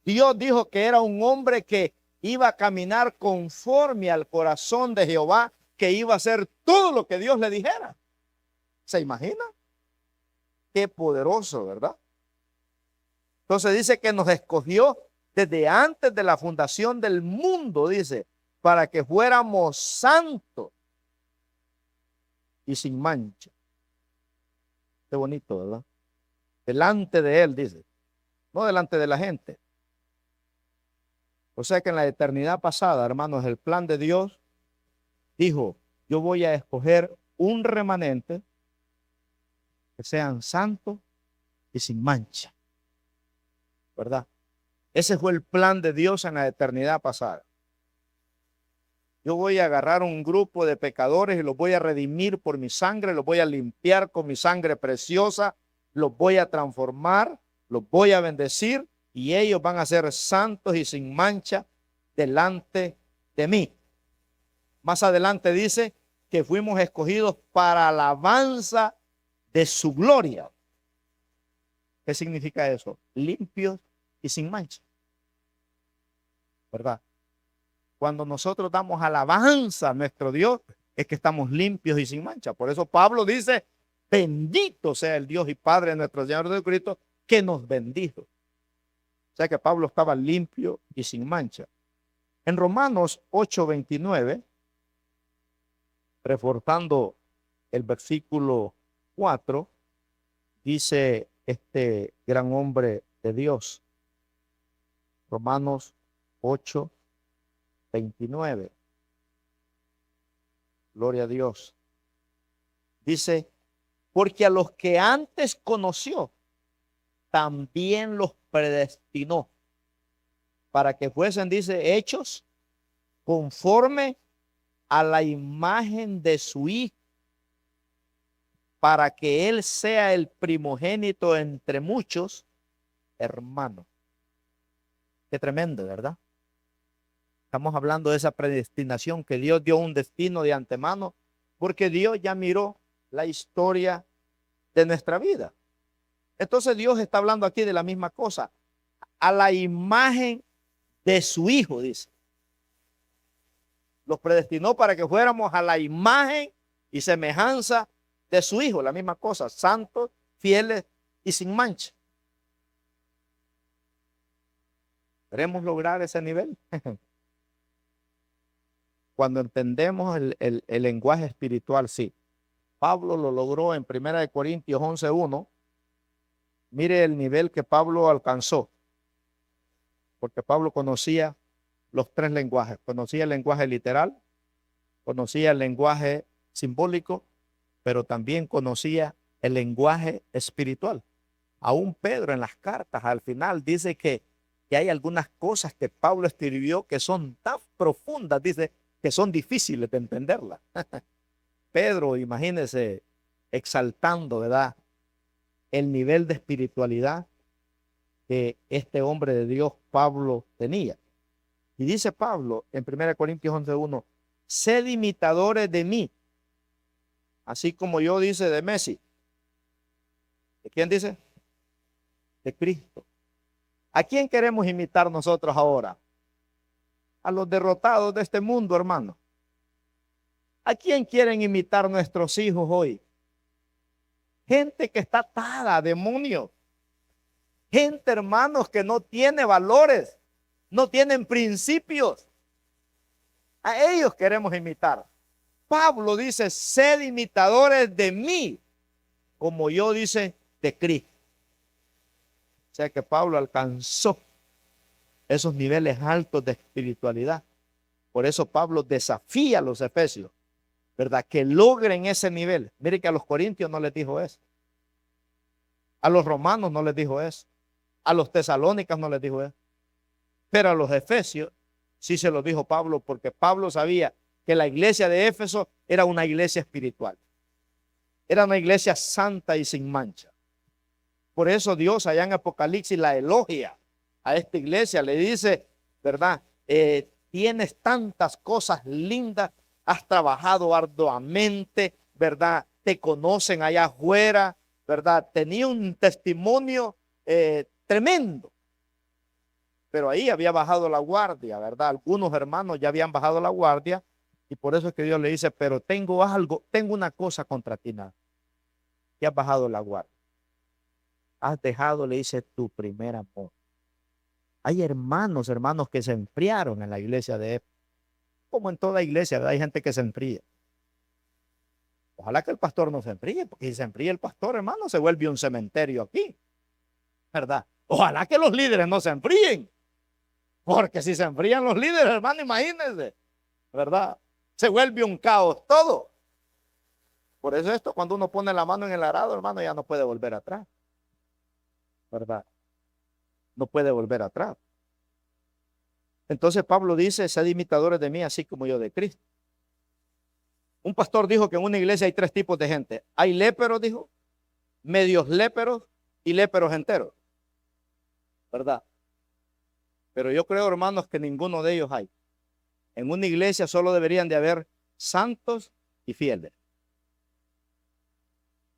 Dios dijo que era un hombre que iba a caminar conforme al corazón de Jehová, que iba a hacer todo lo que Dios le dijera. ¿Se imagina? Qué poderoso, ¿verdad? Entonces dice que nos escogió desde antes de la fundación del mundo, dice, para que fuéramos santos y sin mancha. Qué bonito, ¿verdad? Delante de Él, dice, no delante de la gente. O sea que en la eternidad pasada, hermanos, el plan de Dios dijo, yo voy a escoger un remanente que sean santos y sin mancha, ¿verdad? Ese fue el plan de Dios en la eternidad pasada. Yo voy a agarrar un grupo de pecadores y los voy a redimir por mi sangre, los voy a limpiar con mi sangre preciosa, los voy a transformar, los voy a bendecir y ellos van a ser santos y sin mancha delante de mí. Más adelante dice que fuimos escogidos para alabanza de su gloria. ¿Qué significa eso? Limpios y sin mancha, ¿verdad? Cuando nosotros damos alabanza a nuestro Dios, es que estamos limpios y sin mancha. Por eso Pablo dice, bendito sea el Dios y Padre de nuestro Señor Jesucristo, que nos bendijo. O sea que Pablo estaba limpio y sin mancha. En Romanos 8:29, reforzando el versículo 4, dice este gran hombre de Dios. Romanos 8:29. Gloria a Dios. Dice, porque a los que antes conoció, también los predestinó para que fuesen, dice, hechos conforme a la imagen de su Hijo, para que Él sea el primogénito entre muchos hermanos. Qué tremendo, ¿verdad? Estamos hablando de esa predestinación, que Dios dio un destino de antemano, porque Dios ya miró la historia de nuestra vida. Entonces Dios está hablando aquí de la misma cosa, a la imagen de su Hijo, dice. Los predestinó para que fuéramos a la imagen y semejanza de su Hijo, la misma cosa, santos, fieles y sin mancha. ¿Queremos lograr ese nivel? Cuando entendemos el lenguaje espiritual, sí. Pablo lo logró en 1 Corintios 11:1. Mire el nivel que Pablo alcanzó, porque Pablo conocía los tres lenguajes. Conocía el lenguaje literal, conocía el lenguaje simbólico, pero también conocía el lenguaje espiritual. Aún Pedro en las cartas al final dice que hay algunas cosas que Pablo escribió que son tan profundas, dice, que son difíciles de entenderlas. Pedro, imagínense, exaltando, ¿verdad?, el nivel de espiritualidad que este hombre de Dios, Pablo, tenía. Y dice Pablo en 1 Corintios 11:1, sed imitadores de mí, así como yo, dice, de Messi. ¿De quién dice? De Cristo. ¿A quién queremos imitar nosotros ahora? A los derrotados de este mundo, hermano. ¿A quién quieren imitar nuestros hijos hoy? Gente que está atada a demonios. Gente, hermanos, que no tiene valores, no tienen principios. A ellos queremos imitar. Pablo dice, sed imitadores de mí, como yo, dice, de Cristo. O sea que Pablo alcanzó esos niveles altos de espiritualidad. Por eso Pablo desafía a los efesios, ¿verdad?, que logren ese nivel. Mire que a los corintios no les dijo eso. A los romanos no les dijo eso. A los tesalónicas no les dijo eso. Pero a los efesios sí se lo dijo Pablo, porque Pablo sabía que la iglesia de Éfeso era una iglesia espiritual. Era una iglesia santa y sin mancha. Por eso Dios allá en Apocalipsis la elogia a esta iglesia. Le dice, ¿verdad? Tienes tantas cosas lindas, has trabajado arduamente, ¿verdad? Te conocen allá afuera, ¿verdad? Tenía un testimonio tremendo. Pero ahí había bajado la guardia, ¿verdad? Algunos hermanos ya habían bajado la guardia y por eso es que Dios le dice, pero tengo una cosa contra ti, nada. Que has bajado la guardia. Has dejado, le dice, tu primer amor. Hay hermanos que se enfriaron en la iglesia de Éfeso. Como en toda iglesia, ¿verdad? Hay gente que se enfría. Ojalá que el pastor no se enfríe, porque si se enfría el pastor, hermano, se vuelve un cementerio aquí, ¿verdad? Ojalá que los líderes no se enfríen, porque si se enfrían los líderes, hermano, imagínense, ¿verdad? Se vuelve un caos todo. Por eso esto, cuando uno pone la mano en el arado, hermano, ya no puede volver atrás, ¿verdad? No puede volver atrás. Entonces Pablo dice, sed imitadores de mí, así como yo de Cristo. Un pastor dijo que en una iglesia hay tres tipos de gente. Hay léperos, dijo, medios léperos y léperos enteros, ¿verdad? Pero yo creo, hermanos, que ninguno de ellos hay. En una iglesia solo deberían de haber santos y fieles.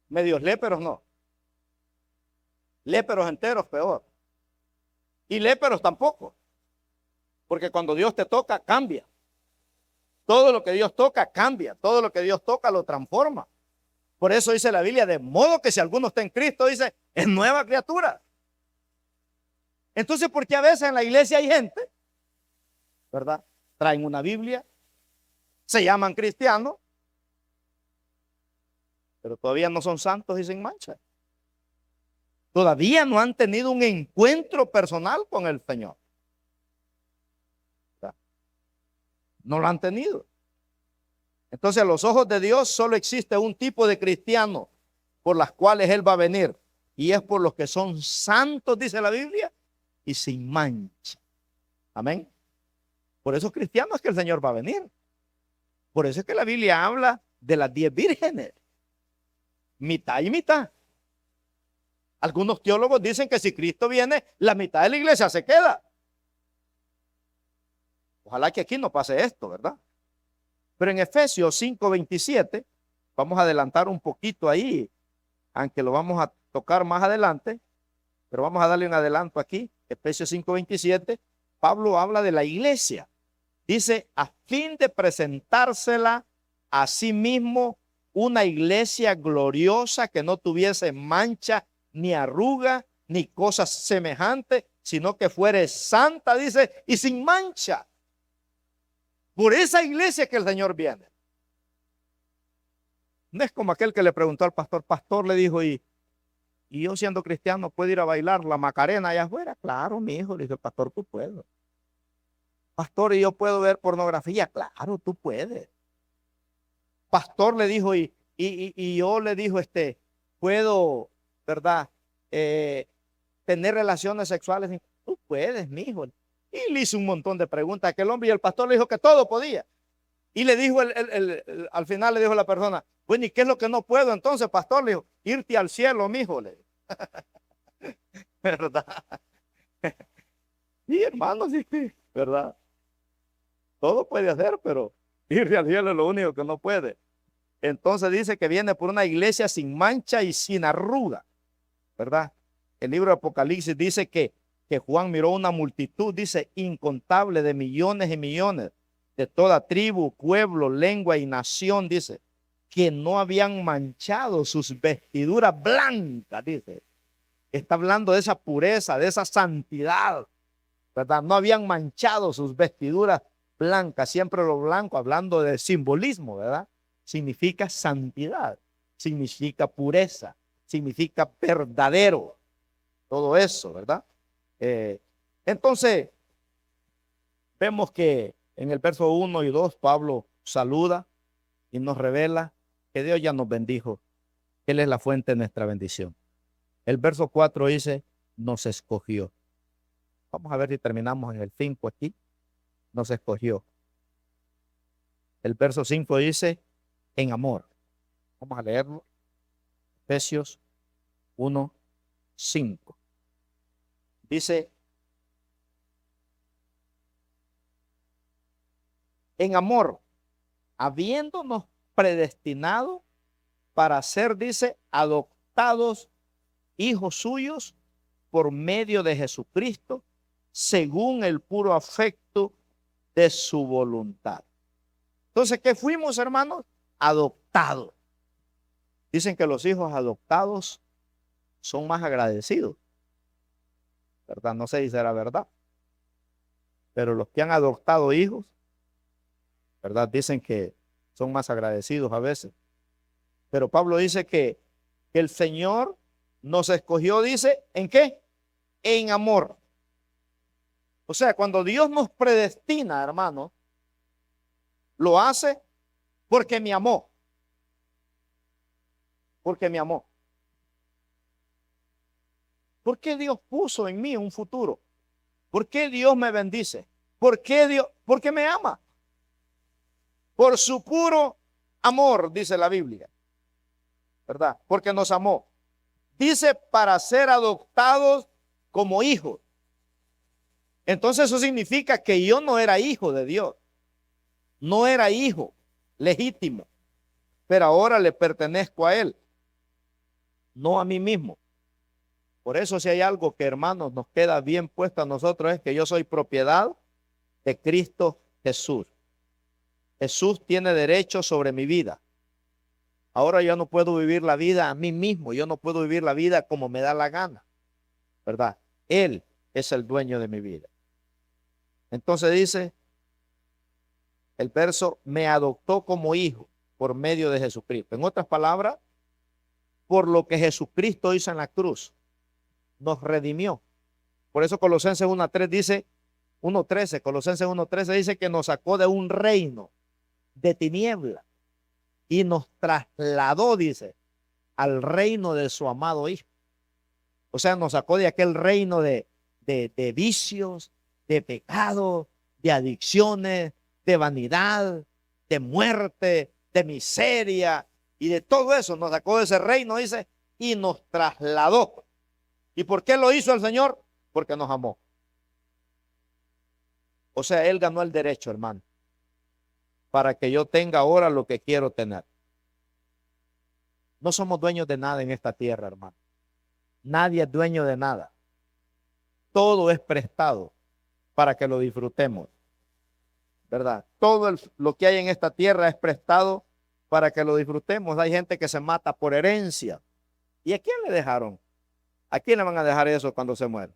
Medios léperos no. Léperos enteros peor. Y léperos tampoco. Porque cuando Dios te toca, cambia. Todo lo que Dios toca, cambia. Todo lo que Dios toca, lo transforma. Por eso dice la Biblia, de modo que si alguno está en Cristo, dice, es nueva criatura. Entonces, ¿por qué a veces en la iglesia hay gente, ¿verdad? Traen una Biblia, se llaman cristianos, pero todavía no son santos y sin mancha. Todavía no han tenido un encuentro personal con el Señor. No lo han tenido. Entonces, a los ojos de Dios solo existe un tipo de cristiano por las cuales Él va a venir. Y es por los que son santos, dice la Biblia, y sin mancha. Amén. Por eso cristianos es que el Señor va a venir. Por eso es que la Biblia habla de las 10 vírgenes. Mitad y mitad. Algunos teólogos dicen que si Cristo viene, la mitad de la iglesia se queda. Ojalá que aquí no pase esto, ¿verdad? Pero en Efesios 5:27, vamos a adelantar un poquito ahí, aunque lo vamos a tocar más adelante, pero vamos a darle un adelanto aquí. Efesios 5:27, Pablo habla de la iglesia. Dice, a fin de presentársela a sí mismo una iglesia gloriosa que no tuviese mancha, ni arruga, ni cosas semejantes, sino que fuere santa, dice, y sin mancha. Por esa iglesia que el Señor viene. No es como aquel que le preguntó al pastor. Pastor, le dijo, y yo siendo cristiano, ¿puedo ir a bailar la Macarena allá afuera? Claro, mi hijo, le dijo el pastor, tú puedes. Pastor, ¿y yo puedo ver pornografía? Claro, tú puedes. Pastor, le dijo, y yo le dijo, puedo, ¿verdad? Tener relaciones sexuales. Tú puedes, mi hijo. Y le hizo un montón de preguntas a aquel hombre y el pastor le dijo que todo podía. Y le dijo, al final le dijo la persona, bueno, ¿y qué es lo que no puedo entonces, pastor? Le dijo, irte al cielo, mi hijo. ¿Verdad? Sí, hermano, sí, ¿verdad? Todo puede hacer, pero irse al cielo es lo único que no puede. Entonces dice que viene por una iglesia sin mancha y sin arruga, ¿verdad? El libro de Apocalipsis dice que Juan miró una multitud, dice, incontable de millones y millones, de toda tribu, pueblo, lengua y nación, dice, que no habían manchado sus vestiduras blancas, dice. Está hablando de esa pureza, de esa santidad, ¿verdad? No habían manchado sus vestiduras blancas. Siempre lo blanco, hablando de simbolismo, ¿verdad? Significa santidad, significa pureza, significa verdadero. Todo eso, ¿verdad? Entonces, vemos que en el verso 1 y 2, Pablo saluda y nos revela que Dios ya nos bendijo. Él es la fuente de nuestra bendición. El verso 4 dice, nos escogió. Vamos a ver si terminamos en el 5 aquí. Nos escogió. El verso 5 dice, en amor. Vamos a leerlo. Efesios 1:5. Dice, en amor, habiéndonos predestinado para ser, dice, adoptados hijos suyos por medio de Jesucristo, según el puro afecto de su voluntad. Entonces, ¿qué fuimos, hermanos? Adoptados. Dicen que los hijos adoptados son más agradecidos, ¿verdad? No sé si será verdad, pero los que han adoptado hijos, ¿verdad? Dicen que son más agradecidos a veces. Pero Pablo dice que el Señor nos escogió, dice, ¿en qué? En amor. O sea, cuando Dios nos predestina, hermano, lo hace porque me amó. Porque me amó. ¿Por qué Dios puso en mí un futuro? ¿Por qué Dios me bendice? ¿Por qué Dios? Porque me ama. Por su puro amor, dice la Biblia, ¿verdad? Porque nos amó. Dice para ser adoptados como hijos. Entonces eso significa que yo no era hijo de Dios. No era hijo legítimo. Pero ahora le pertenezco a Él. No a mí mismo. Por eso si hay algo que, hermanos, nos queda bien puesto a nosotros es que yo soy propiedad de Cristo Jesús. Jesús tiene derecho sobre mi vida. Ahora yo no puedo vivir la vida a mí mismo. Yo no puedo vivir la vida como me da la gana, ¿verdad? Él es el dueño de mi vida. Entonces dice el verso, me adoptó como hijo por medio de Jesucristo. En otras palabras, por lo que Jesucristo hizo en la cruz, nos redimió. Por eso Colosenses 1:3 dice, 1:13, Colosenses 1:13 dice que nos sacó de un reino de tinieblas y nos trasladó, dice, al reino de su amado Hijo. O sea, nos sacó de aquel reino de vicios, de pecado, de adicciones, de vanidad, de muerte, de miseria y de todo eso. Nos sacó de ese reino, dice, y nos trasladó. ¿Y por qué lo hizo el Señor? Porque nos amó. O sea, Él ganó el derecho, hermano, para que yo tenga ahora lo que quiero tener. No somos dueños de nada en esta tierra, hermano. Nadie es dueño de nada. Todo es prestado para que lo disfrutemos, ¿verdad? Todo lo que hay en esta tierra es prestado para que lo disfrutemos. Hay gente que se mata por herencia. ¿Y a quién le dejaron? ¿A quién le van a dejar eso cuando se muera?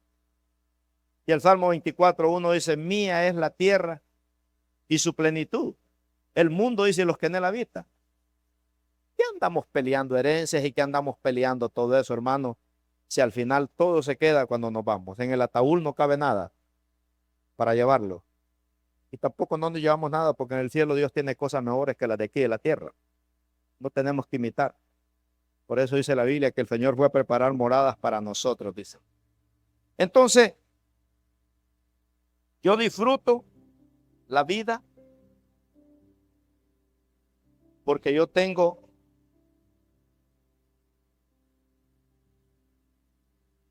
Y el Salmo 24:1 dice, mía es la tierra y su plenitud. El mundo, dice, los que en él habitan. ¿Qué andamos peleando herencias y qué andamos peleando todo eso, hermano? Si al final todo se queda cuando nos vamos. En el ataúd no cabe nada para llevarlo. Y tampoco no nos llevamos nada porque en el cielo Dios tiene cosas mejores que las de aquí de la tierra. No tenemos que imitar. Por eso dice la Biblia que el Señor fue a preparar moradas para nosotros, dice. Entonces, yo disfruto la vida porque yo tengo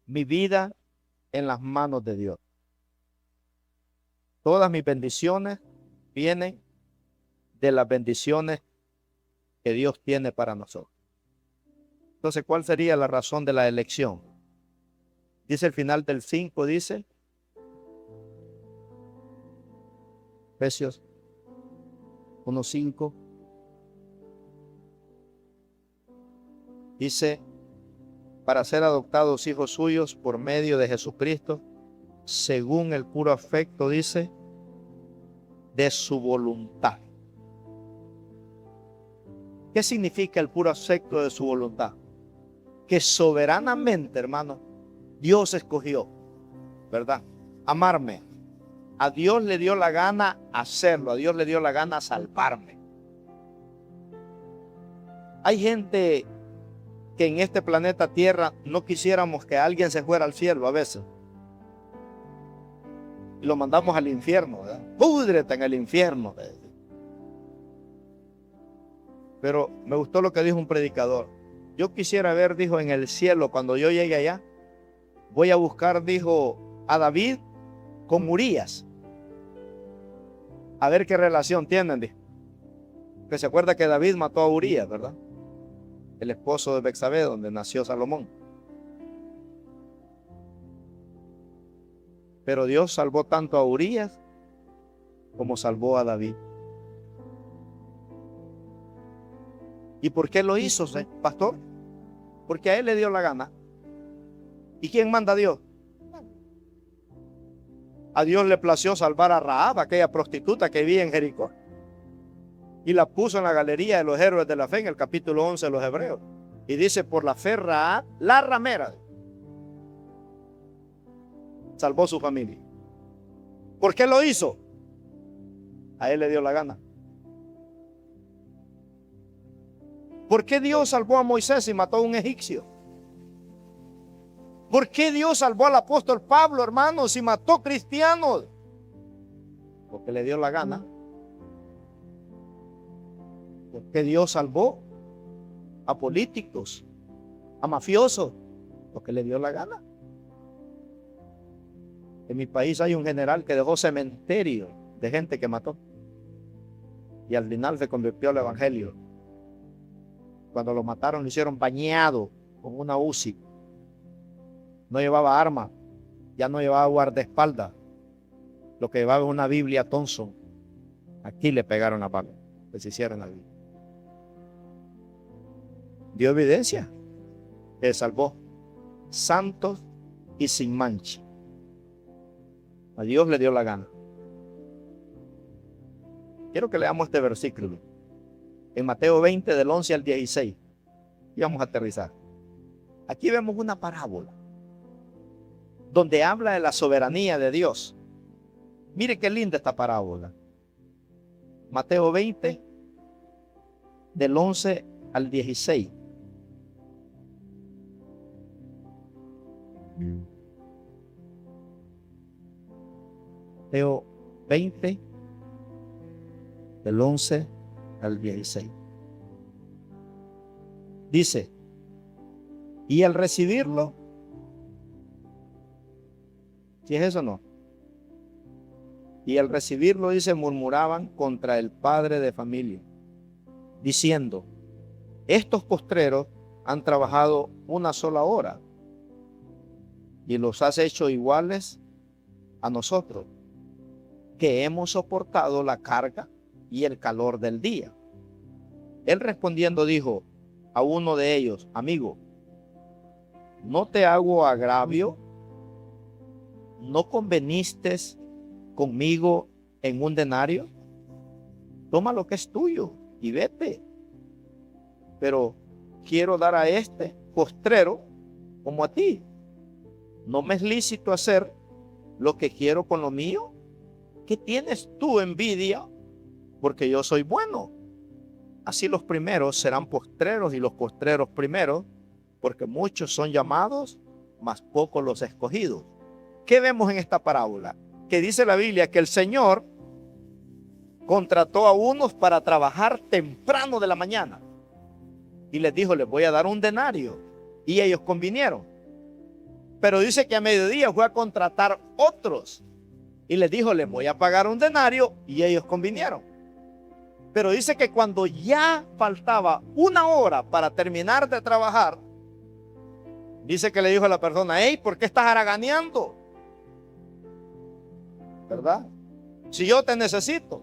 mi vida en las manos de Dios. Todas mis bendiciones vienen de las bendiciones que Dios tiene para nosotros. Entonces, ¿cuál sería la razón de la elección? Dice el final del 5, dice, Efesios 1:5, dice, para ser adoptados hijos suyos por medio de Jesucristo, según el puro afecto, dice, de su voluntad. ¿Qué significa el puro afecto de su voluntad? Que soberanamente, hermano, Dios escogió, ¿verdad? Amarme. A Dios le dio la gana hacerlo, a Dios le dio la gana salvarme. Hay gente que en este planeta Tierra no quisiéramos que alguien se fuera al cielo a veces. Y lo mandamos al infierno, ¿verdad? Púdrete en el infierno. Pero me gustó lo que dijo un predicador. Yo quisiera ver, dijo, en el cielo, cuando yo llegue allá, voy a buscar, dijo, a David con Urías. A ver qué relación tienen, dijo. Que se acuerda que David mató a Urías, ¿verdad? El esposo de Betsabé, donde nació Salomón. Pero Dios salvó tanto a Urías como salvó a David. ¿Y por qué lo hizo, pastor? Porque a él le dio la gana. ¿Y quién manda a Dios? A Dios le plació salvar a Rahab, aquella prostituta que vivía en Jericó, y la puso en la galería de los héroes de la fe en el capítulo 11 de los Hebreos. Y dice, por la fe Rahab, la ramera, salvó su familia. ¿Por qué lo hizo? A él le dio la gana. ¿Por qué Dios salvó a Moisés y mató a un egipcio? ¿Por qué Dios salvó al apóstol Pablo, hermanos, y mató cristianos? Porque le dio la gana. Porque Dios salvó a políticos, a mafiosos, porque le dio la gana. En mi país hay un general que dejó cementerio de gente que mató. Y al final se convirtió al evangelio. Cuando lo mataron lo hicieron bañado con una UCI. No llevaba arma, ya no llevaba guardaespaldas. Lo que llevaba es una Biblia Thompson. Aquí le pegaron la pala, que se hicieron la Biblia. Dio evidencia que salvó santos y sin mancha. A Dios le dio la gana. Quiero que leamos este versículo en Mateo 20 del 11 al 16 y vamos a aterrizar. Aquí vemos una parábola donde habla de la soberanía de Dios. Mire qué linda esta parábola. Mateo 20 del 11 al 16. Mateo 20, del 11 al 16. Dice, y al recibirlo, ¿si es eso o no? Y al recibirlo, dice, murmuraban contra el padre de familia, diciendo, estos postreros han trabajado una sola hora y los has hecho iguales a nosotros, que hemos soportado la carga y el calor del día. Él respondiendo dijo a uno de ellos, amigo, ¿no te hago agravio? ¿No conveniste conmigo en un denario? Toma lo que es tuyo y vete. Pero quiero dar a este postrero como a ti. ¿No me es lícito hacer lo que quiero con lo mío? ¿Qué tienes tú envidia? Porque yo soy bueno. Así los primeros serán postreros y los postreros primeros, porque muchos son llamados, mas pocos los escogidos. ¿Qué vemos en esta parábola? Que dice la Biblia que el Señor contrató a unos para trabajar temprano de la mañana y les dijo, les voy a dar un denario, y ellos convinieron. Pero dice que a mediodía fue a contratar otros y les dijo, les voy a pagar un denario, y ellos convinieron. Pero dice que cuando ya faltaba una hora para terminar de trabajar, dice que le dijo a la persona, hey, ¿por qué estás haraganeando? ¿Verdad? Si yo te necesito.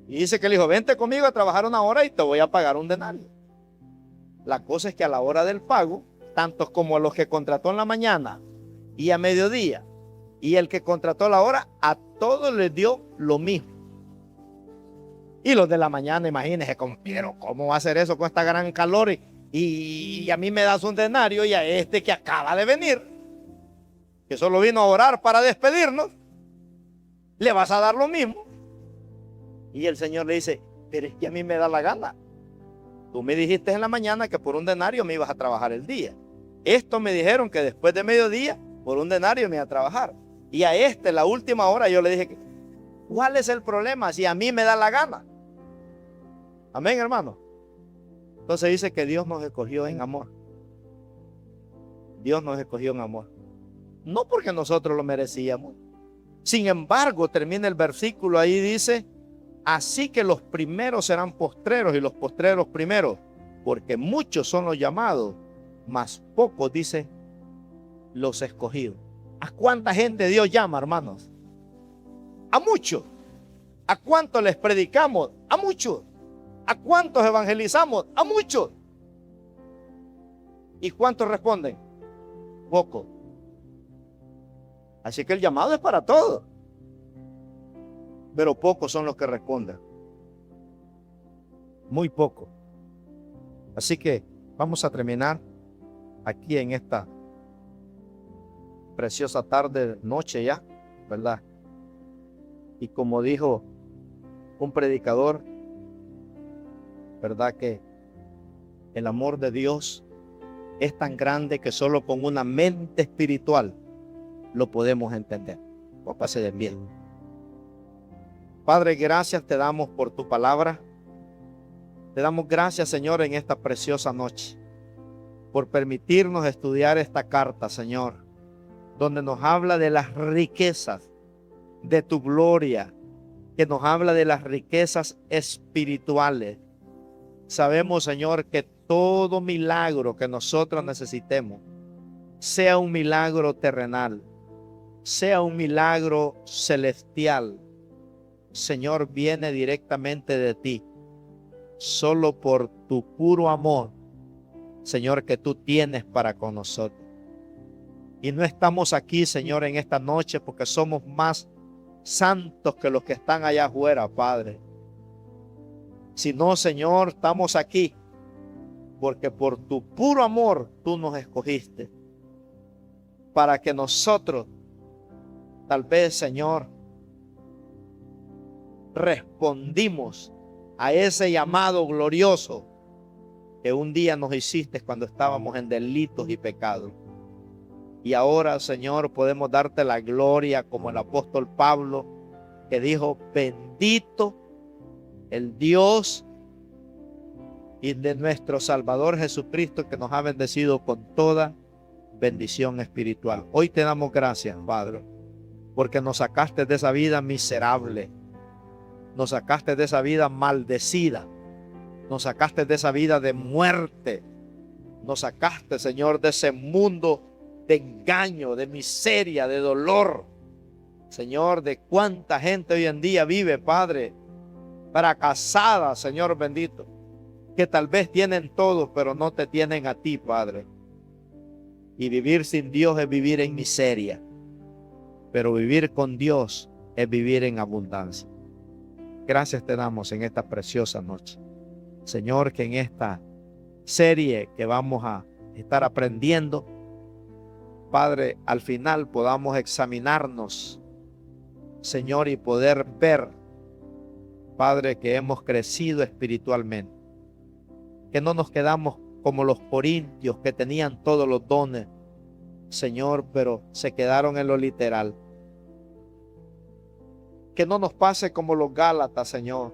Y dice que le dijo, vente conmigo a trabajar una hora y te voy a pagar un denario. La cosa es que a la hora del pago, tantos como los que contrató en la mañana y a mediodía, y el que contrató a la hora, a todos les dio lo mismo. Y los de la mañana, imagínense, pero ¿cómo va a hacer eso con esta gran calor? Y a mí me das un denario, y a este que acaba de venir, que solo vino a orar para despedirnos, le vas a dar lo mismo. Y el Señor le dice, pero es que a mí me da la gana. Tú me dijiste en la mañana que por un denario me ibas a trabajar el día. Esto me dijeron que después de mediodía, por un denario me iba a trabajar. Y a este, la última hora, yo le dije, ¿cuál es el problema si a mí me da la gana? Amén, hermano. Entonces dice que Dios nos escogió en amor. Dios nos escogió en amor. No porque nosotros lo merecíamos. Sin embargo, termina el versículo ahí, dice, así que los primeros serán postreros y los postreros primeros, porque muchos son los llamados, mas pocos, dice, los escogidos. ¿A cuánta gente Dios llama, hermanos? A muchos. ¿A cuántos les predicamos? A muchos. ¿A cuántos evangelizamos? A muchos. ¿Y cuántos responden? Pocos. Así que el llamado es para todos, pero pocos son los que responden. Muy pocos. Así que vamos a terminar aquí en esta preciosa tarde, noche ya, ¿verdad? Y como dijo un predicador, ¿verdad? Que el amor de Dios es tan grande que solo con una mente espiritual lo podemos entender. Póngase de pie. Padre, gracias te damos por tu palabra. Te damos gracias, Señor, en esta preciosa noche, por permitirnos estudiar esta carta, Señor, donde nos habla de las riquezas de tu gloria, que nos habla de las riquezas espirituales. Sabemos, Señor, que todo milagro que nosotros necesitemos, sea un milagro terrenal, sea un milagro celestial, Señor, viene directamente de ti, solo por tu puro amor, Señor, que tú tienes para con nosotros. Y no estamos aquí, Señor, en esta noche porque somos más santos que los que están allá afuera, Padre. Sino, Señor, estamos aquí porque por tu puro amor tú nos escogiste para que nosotros, tal vez, Señor, respondimos a ese llamado glorioso que un día nos hiciste cuando estábamos en delitos y pecados. Y ahora, Señor, podemos darte la gloria como el apóstol Pablo, que dijo: bendito el Dios y de nuestro Salvador Jesucristo, que nos ha bendecido con toda bendición espiritual. Hoy te damos gracias, Padre, porque nos sacaste de esa vida miserable, nos sacaste de esa vida maldecida, nos sacaste de esa vida de muerte, nos sacaste, Señor, de ese mundo de engaño, de miseria, de dolor. Señor, de cuánta gente hoy en día vive, Padre, fracasada, Señor bendito, que tal vez tienen todo, pero no te tienen a ti, Padre. Y vivir sin Dios es vivir en miseria, pero vivir con Dios es vivir en abundancia. Gracias te damos en esta preciosa noche, Señor, que en esta serie que vamos a estar aprendiendo, Padre, al final podamos examinarnos, Señor, y poder ver, Padre, que hemos crecido espiritualmente, que no nos quedamos como los corintios que tenían todos los dones, Señor, pero se quedaron en lo literal. Que no nos pase como los gálatas, Señor,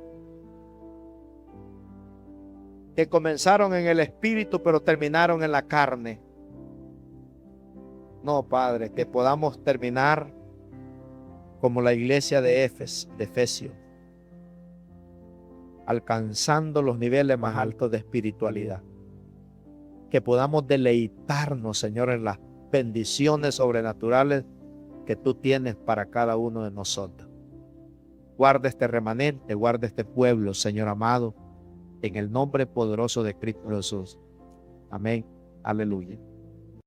que comenzaron en el espíritu pero terminaron en la carne. No, Padre, que podamos terminar como la iglesia de Efesios, alcanzando los niveles más altos de espiritualidad. Que podamos deleitarnos, Señor, en las bendiciones sobrenaturales que tú tienes para cada uno de nosotros. Guarda este remanente, guarda este pueblo, Señor amado, en el nombre poderoso de Cristo Jesús. Amén. Aleluya.